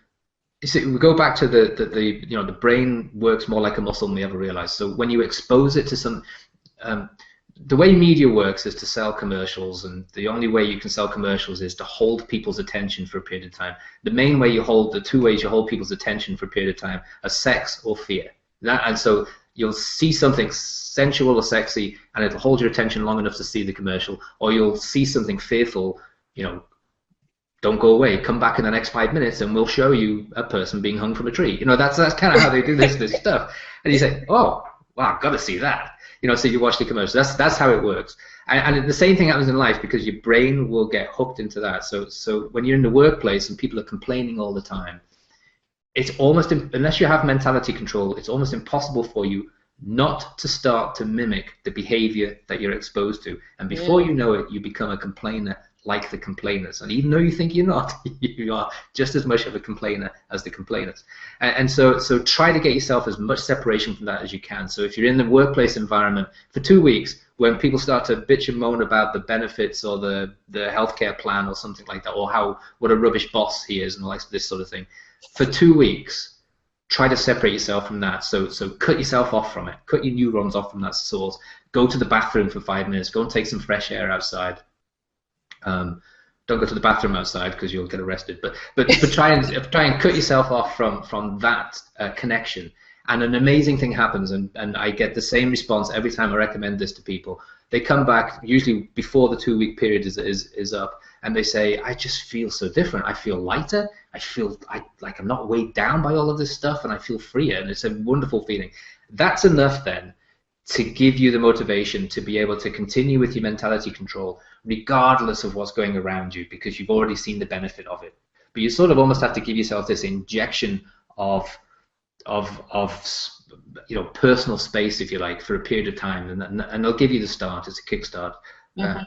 So we go back to the brain works more like a muscle than we ever realize. So when you expose it to some, the way media works is to sell commercials, and the only way you can sell commercials is to hold people's attention for a period of time. The main way the 2 ways you hold people's attention for a period of time are sex or fear. And so you'll see something sensual or sexy, and it'll hold your attention long enough to see the commercial, or you'll see something fearful, you know. Don't go away. Come back in the next 5 minutes, and we'll show you a person being hung from a tree. You know, that's kind of how they do this stuff. And you say, oh, wow, I've got to see that. You know, so you watch the commercial. That's how it works. And the same thing happens in life, because your brain will get hooked into that. So when you're in the workplace and people are complaining all the time, it's almost, unless you have mentality control, it's almost impossible for you not to start to mimic the behavior that you're exposed to. And before you know it, you become a complainer like the complainers. And even though you think you're not, you are just as much of a complainer as the complainers. And so try to get yourself as much separation from that as you can. So if you're in the workplace environment for 2 weeks, when people start to bitch and moan about the benefits or the healthcare plan or something like that, or what a rubbish boss he is and all this sort of thing, for 2 weeks, try to separate yourself from that. So cut yourself off from it. Cut your neurons off from that source. Go to the bathroom for 5 minutes. Go and take some fresh air outside. Don't go to the bathroom outside because you'll get arrested. But try and cut yourself off from that connection. And an amazing thing happens, and I get the same response every time I recommend this to people. They come back usually before the 2 week period is up, and they say, I just feel so different. I feel lighter. I feel like I'm not weighed down by all of this stuff, and I feel freer, and it's a wonderful feeling. That's enough then to give you the motivation to be able to continue with your mentality control regardless of what's going around you, because you've already seen the benefit of it. But you sort of almost have to give yourself this injection of personal space, if you like, for a period of time, and they'll give you the start. It's a kickstart.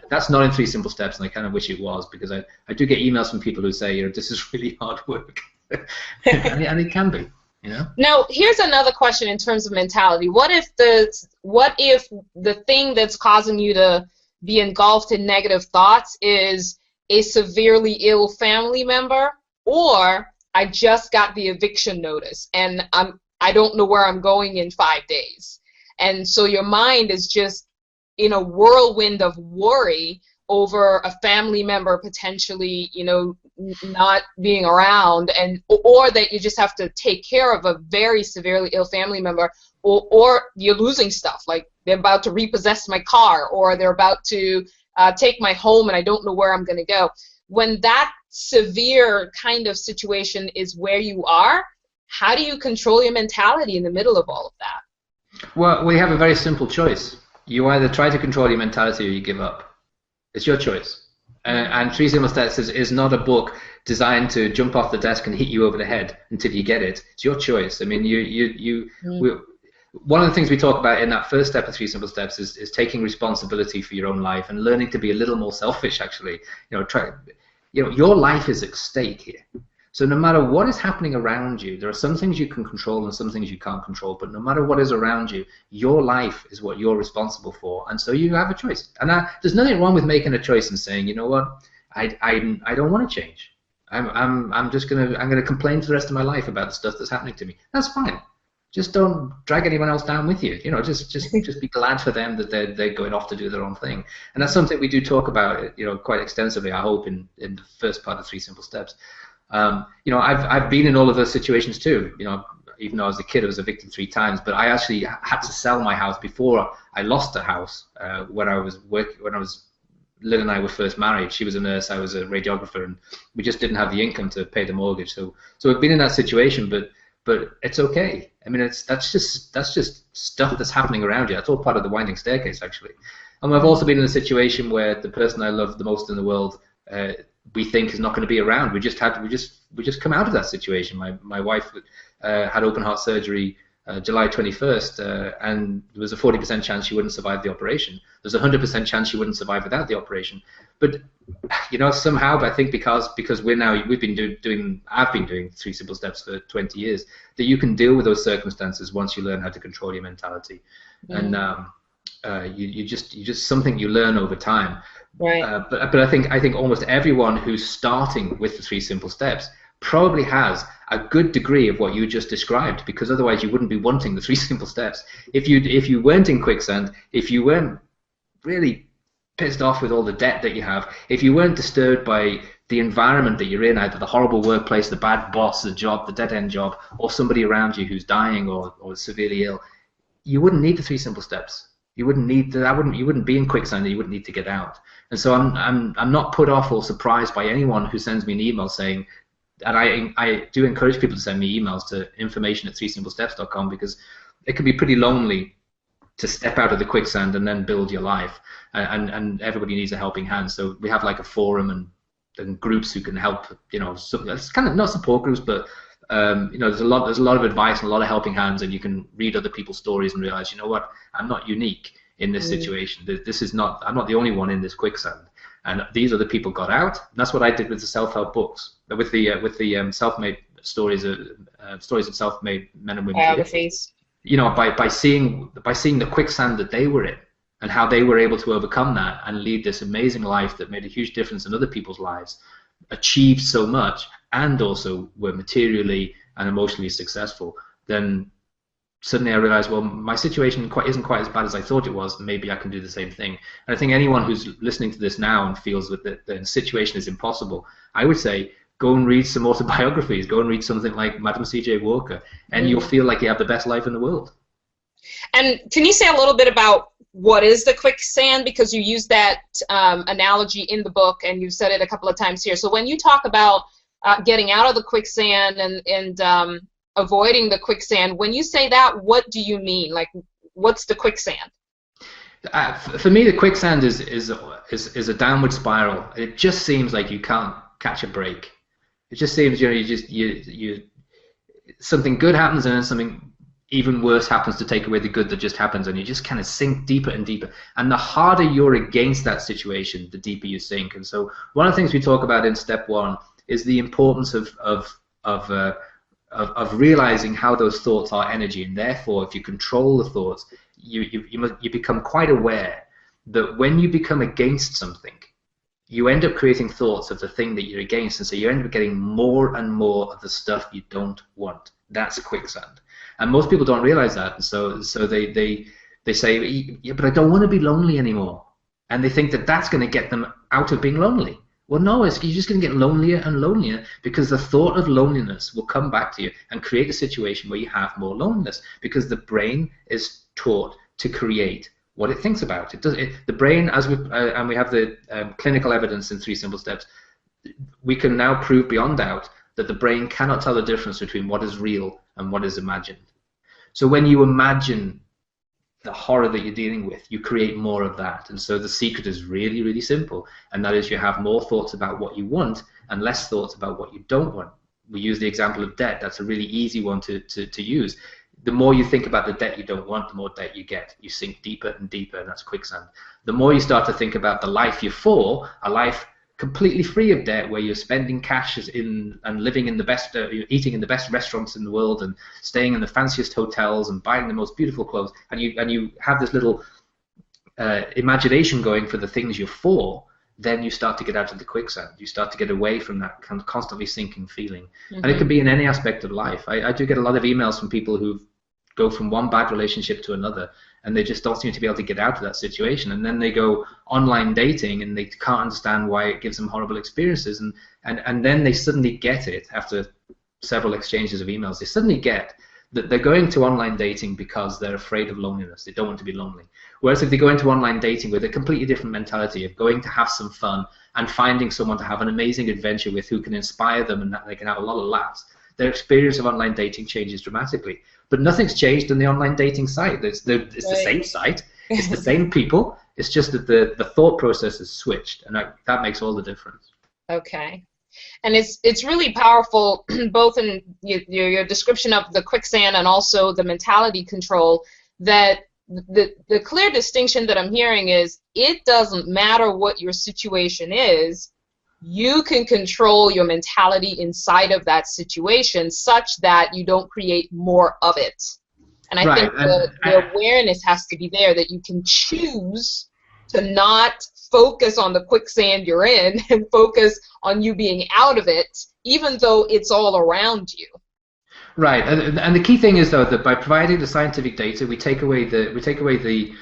That's not in 3 Simple Steps, and I kind of wish it was, because I do get emails from people who say, this is really hard work, and it can be. You know? Now, here's another question in terms of mentality. What if the thing that's causing you to be engulfed in negative thoughts is a severely ill family member, or I just got the eviction notice and I don't know where I'm going in 5 days. And so your mind is just in a whirlwind of worry over a family member potentially, not being around, and or that you just have to take care of a very severely ill family member, or you're losing stuff, like they're about to repossess my car, or they're about to take my home and I don't know where I'm going to go. When that severe kind of situation is where you are, how do you control your mentality in the middle of all of that? Well, we have a very simple choice. You either try to control your mentality or you give up. It's your choice. And Three Simple Steps is not a book designed to jump off the desk and hit you over the head until you get it. It's your choice. I mean, one of the things we talk about in that first step of Three Simple Steps is taking responsibility for your own life and learning to be a little more selfish, actually. Your life is at stake here. So no matter what is happening around you, there are some things you can control and some things you can't control, but no matter what is around you, your life is what you're responsible for, and so you have a choice. And there's nothing wrong with making a choice and saying, you know what, I don't want to change. I'm gonna complain for the rest of my life about the stuff that's happening to me. That's fine. Just don't drag anyone else down with you. Just be glad for them that they're going off to do their own thing. And that's something we do talk about, quite extensively, I hope, in the first part of Three Simple Steps. I've been in all of those situations too. Even though I was a kid, I was a victim 3 times. But I actually had to sell my house before I lost the house. When Lynn and I were first married, she was a nurse, I was a radiographer, and we just didn't have the income to pay the mortgage. So we've been in that situation, but it's okay. I mean, that's just stuff that's happening around you. That's all part of the winding staircase, actually. And I've also been in a situation where the person I love the most in the world, we think is not going to be around. We just come out of that situation. My wife had open heart surgery July 21st, and there was a 40% chance she wouldn't survive the operation. There's a 100% chance she wouldn't survive without the operation. But somehow, I think because I've been doing Three Simple Steps for 20 years, that you can deal with those circumstances once you learn how to control your mentality. And you just something you learn over time. Right. But I think almost everyone who's starting with the Three Simple Steps probably has a good degree of what you just described, because otherwise you wouldn't be wanting the Three Simple Steps. If you weren't in quicksand, if you weren't really pissed off with all the debt that you have, if you weren't disturbed by the environment that you're in, either the horrible workplace, the bad boss, the job, the dead-end job, or somebody around you who's dying or severely ill, you wouldn't need the Three Simple Steps. You wouldn't need that. You wouldn't be in quicksand. You wouldn't need to get out. And so I'm not put off or surprised by anyone who sends me an email saying. And I do encourage people to send me emails to information@threesimplesteps.com, because it can be pretty lonely to step out of the quicksand and then build your life. And everybody needs a helping hand. So we have like a forum and groups who can help. It's kind of not support groups, but there's a lot of advice and a lot of helping hands, and you can read other people's stories and realize, you know what, I'm not unique in this situation. I'm not the only one in this quicksand. And these other people got out. And that's what I did with the self-help books, with the self-made stories of self-made men and women. Biographies. By seeing the quicksand that they were in, and how they were able to overcome that and lead this amazing life that made a huge difference in other people's lives, achieved so much, and also were materially and emotionally successful. Then suddenly I realized, well, my situation isn't quite as bad as I thought it was, and maybe I can do the same thing. And I think anyone who's listening to this now and feels that the situation is impossible, I would say go and read some autobiographies. Go and read something like Madam C.J. Walker, and you'll feel like you have the best life in the world. And can you say a little bit about what is the quicksand? Because you use that analogy in the book, and you've said it a couple of times here. So when you talk about getting out of the quicksand and avoiding the quicksand, when you say that, what do you mean? Like, what's the quicksand? For me, the quicksand is a downward spiral. It just seems like you can't catch a break. It just seems you something good happens, and then something even worse happens to take away the good that just happens, and you just kind of sink deeper and deeper. And the harder you're against that situation, the deeper you sink. And so one of the things we talk about in step 1 is the importance of realizing how those thoughts are energy, and therefore, if you control the thoughts, you become quite aware that when you become against something, you end up creating thoughts of the thing that you're against, and so you end up getting more and more of the stuff you don't want. That's quicksand, and most people don't realize that, and so they say, yeah, but I don't want to be lonely anymore, and they think that that's going to get them out of being lonely. Well, no, you're just going to get lonelier and lonelier, because the thought of loneliness will come back to you and create a situation where you have more loneliness, because the brain is taught to create what it thinks about. The brain, as and we have the clinical evidence in 3 Simple Steps, we can now prove beyond doubt that the brain cannot tell the difference between what is real and what is imagined. So when you imagine the horror that you're dealing with, you create more of that. And so the secret is really, really simple, and that is you have more thoughts about what you want and less thoughts about what you don't want. We use the example of debt. That's a really easy one to use. The more you think about the debt you don't want, the more debt you get. You sink deeper and deeper, and that's quicksand. The more you start to think about the life you're for, a life completely free of debt, where you're spending cash and living in the best, you're eating in the best restaurants in the world, and staying in the fanciest hotels, and buying the most beautiful clothes, and you have this little imagination going for the things you're for, then you start to get out of the quicksand. You start to get away from that kind of constantly sinking feeling. And it can be in any aspect of life. I do get a lot of emails from people who go from one bad relationship to another, and they just don't seem to be able to get out of that situation, and then they go online dating and they can't understand why it gives them horrible experiences, and then they suddenly get it after several exchanges of emails. They suddenly get that they're going to online dating because they're afraid of loneliness. They don't want to be lonely. Whereas if they go into online dating with a completely different mentality of going to have some fun and finding someone to have an amazing adventure with who can inspire them and that they can have a lot of laughs, their experience of online dating changes dramatically. But nothing's changed on the online dating site. It's the same site. It's the same people. It's just that the thought process has switched, and that makes all the difference. Okay. And it's really powerful, both in your description of the quicksand and also the mentality control, that the clear distinction that I'm hearing is it doesn't matter what your situation is. You can control your mentality inside of that situation such that you don't create more of it. And I think the awareness has to be there, that you can choose to not focus on the quicksand you're in and focus on you being out of it, even though it's all around you. Right, and the key thing is, though, that by providing the scientific data, we take away the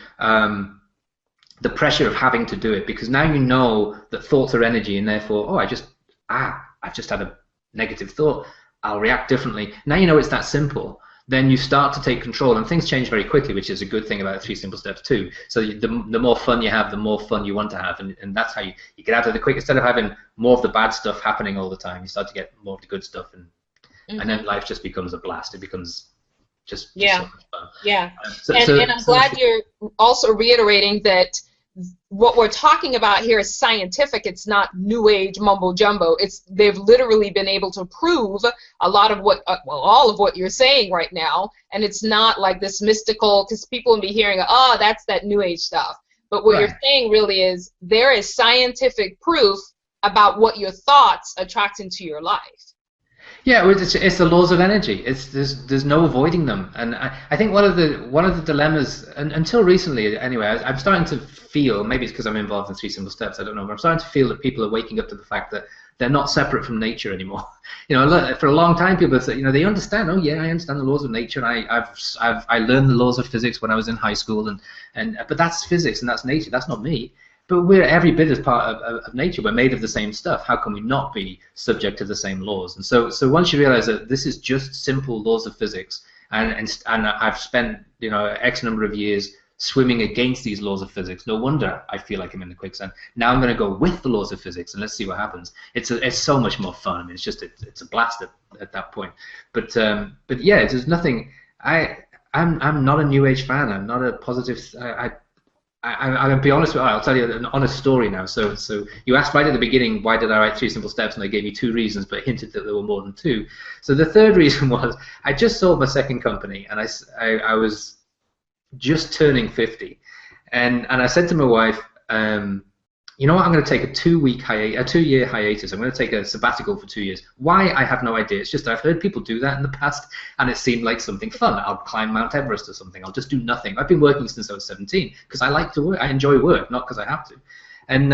pressure of having to do it, because now you know that thoughts are energy, and therefore, I've just had a negative thought, I'll react differently. Now you know it's that simple. Then you start to take control, and things change very quickly, which is a good thing about the 3 Simple Steps too. So the more fun you have, the more fun you want to have, and that's how you get out of the quick. Instead of having more of the bad stuff happening all the time, you start to get more of the good stuff, and then life just becomes a blast. It becomes just so much fun. Yeah. And I'm glad you're also reiterating that what we're talking about here is scientific. It's not new age mumbo jumbo. They've literally been able to prove a lot of what, all of what you're saying right now, and it's not like this mystical, because people will be hearing, that's that new age stuff. But what you're saying really is there is scientific proof about what your thoughts attract into your life. Yeah, it's the laws of energy. There's no avoiding them, and I think one of the dilemmas, and until recently anyway, I'm starting to feel, maybe it's because I'm involved in 3 Simple Steps, I don't know, but I'm starting to feel that people are waking up to the fact that they're not separate from nature anymore. For a long time, people have said, they understand. Oh yeah, I understand the laws of nature. I learned the laws of physics when I was in high school, but that's physics and that's nature. That's not me. But we're every bit as part of nature. We're made of the same stuff. How can we not be subject to the same laws? And so once you realize that this is just simple laws of physics, and I've spent X number of years swimming against these laws of physics. No wonder I feel like I'm in the quicksand. Now I'm going to go with the laws of physics, and let's see what happens. It's so much more fun. I mean, it's a blast at that point. But yeah, there's nothing. I'm not a New Age fan. I'm not a positive. I'll be honest with you. I'll tell you an honest story now. So you asked right at the beginning, why did I write 3 Simple Steps, and I gave you 2 reasons, but hinted that there were more than 2. So the third reason was I just sold my second company, and I was just turning 50, and I said to my wife, you know what, I'm going to take a 2-year hiatus. I'm going to take a sabbatical for 2 years. Why? I have no idea. It's just I've heard people do that in the past, and it seemed like something fun. I'll climb Mount Everest or something. I'll just do nothing. I've been working since I was 17 because I like to work. I enjoy work, not because I have to. And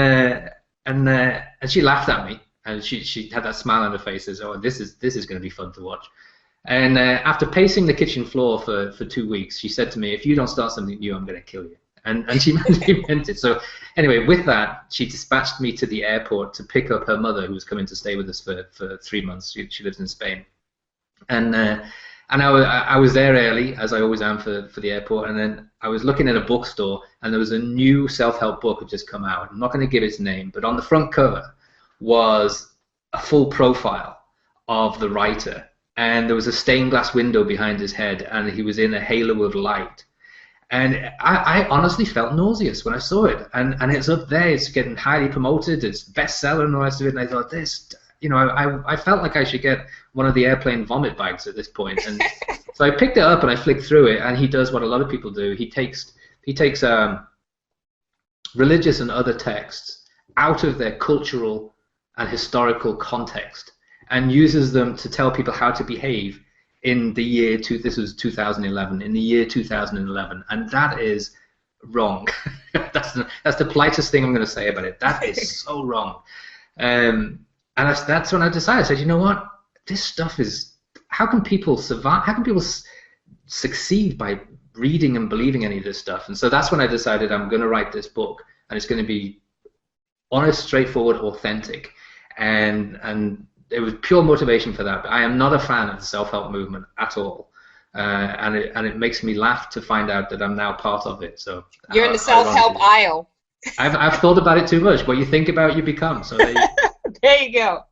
she laughed at me, and she had that smile on her face, as, oh, this is going to be fun to watch. And after pacing the kitchen floor for 2 weeks, she said to me, if you don't start something new, I'm going to kill you. and she meant it. So anyway, with that, she dispatched me to the airport to pick up her mother, who was coming to stay with us for 3 months. She lives in Spain, and I was there early, as I always am for the airport, and then I was looking at a bookstore, and there was a new self-help book had just come out. I'm not going to give its name, but on the front cover was a full profile of the writer, and there was a stained glass window behind his head, and he was in a halo of light. And I honestly felt nauseous when I saw it, and it's up there, it's getting highly promoted, it's bestseller and all the rest of it, and I thought, this, you know, I felt like I should get one of the airplane vomit bags at this point. And so I picked it up and I flicked through it, and he does what a lot of people do. He takes religious and other texts out of their cultural and historical context and uses them to tell people how to behave in the year this was 2011, in the year 2011, and that is wrong. that's the politest thing I'm going to say about it. That is so wrong. And that's when I decided. I said, you know what? This stuff is. How can people survive? How can people succeed by reading and believing any of this stuff? And so that's when I decided I'm going to write this book, and it's going to be honest, straightforward, authentic, and it was pure motivation for that. But I am not a fan of the self-help movement at all, and it makes me laugh to find out that I'm now part of it. So you're in the self-help aisle. I've thought about it too much. What you think about, you become. So there you go.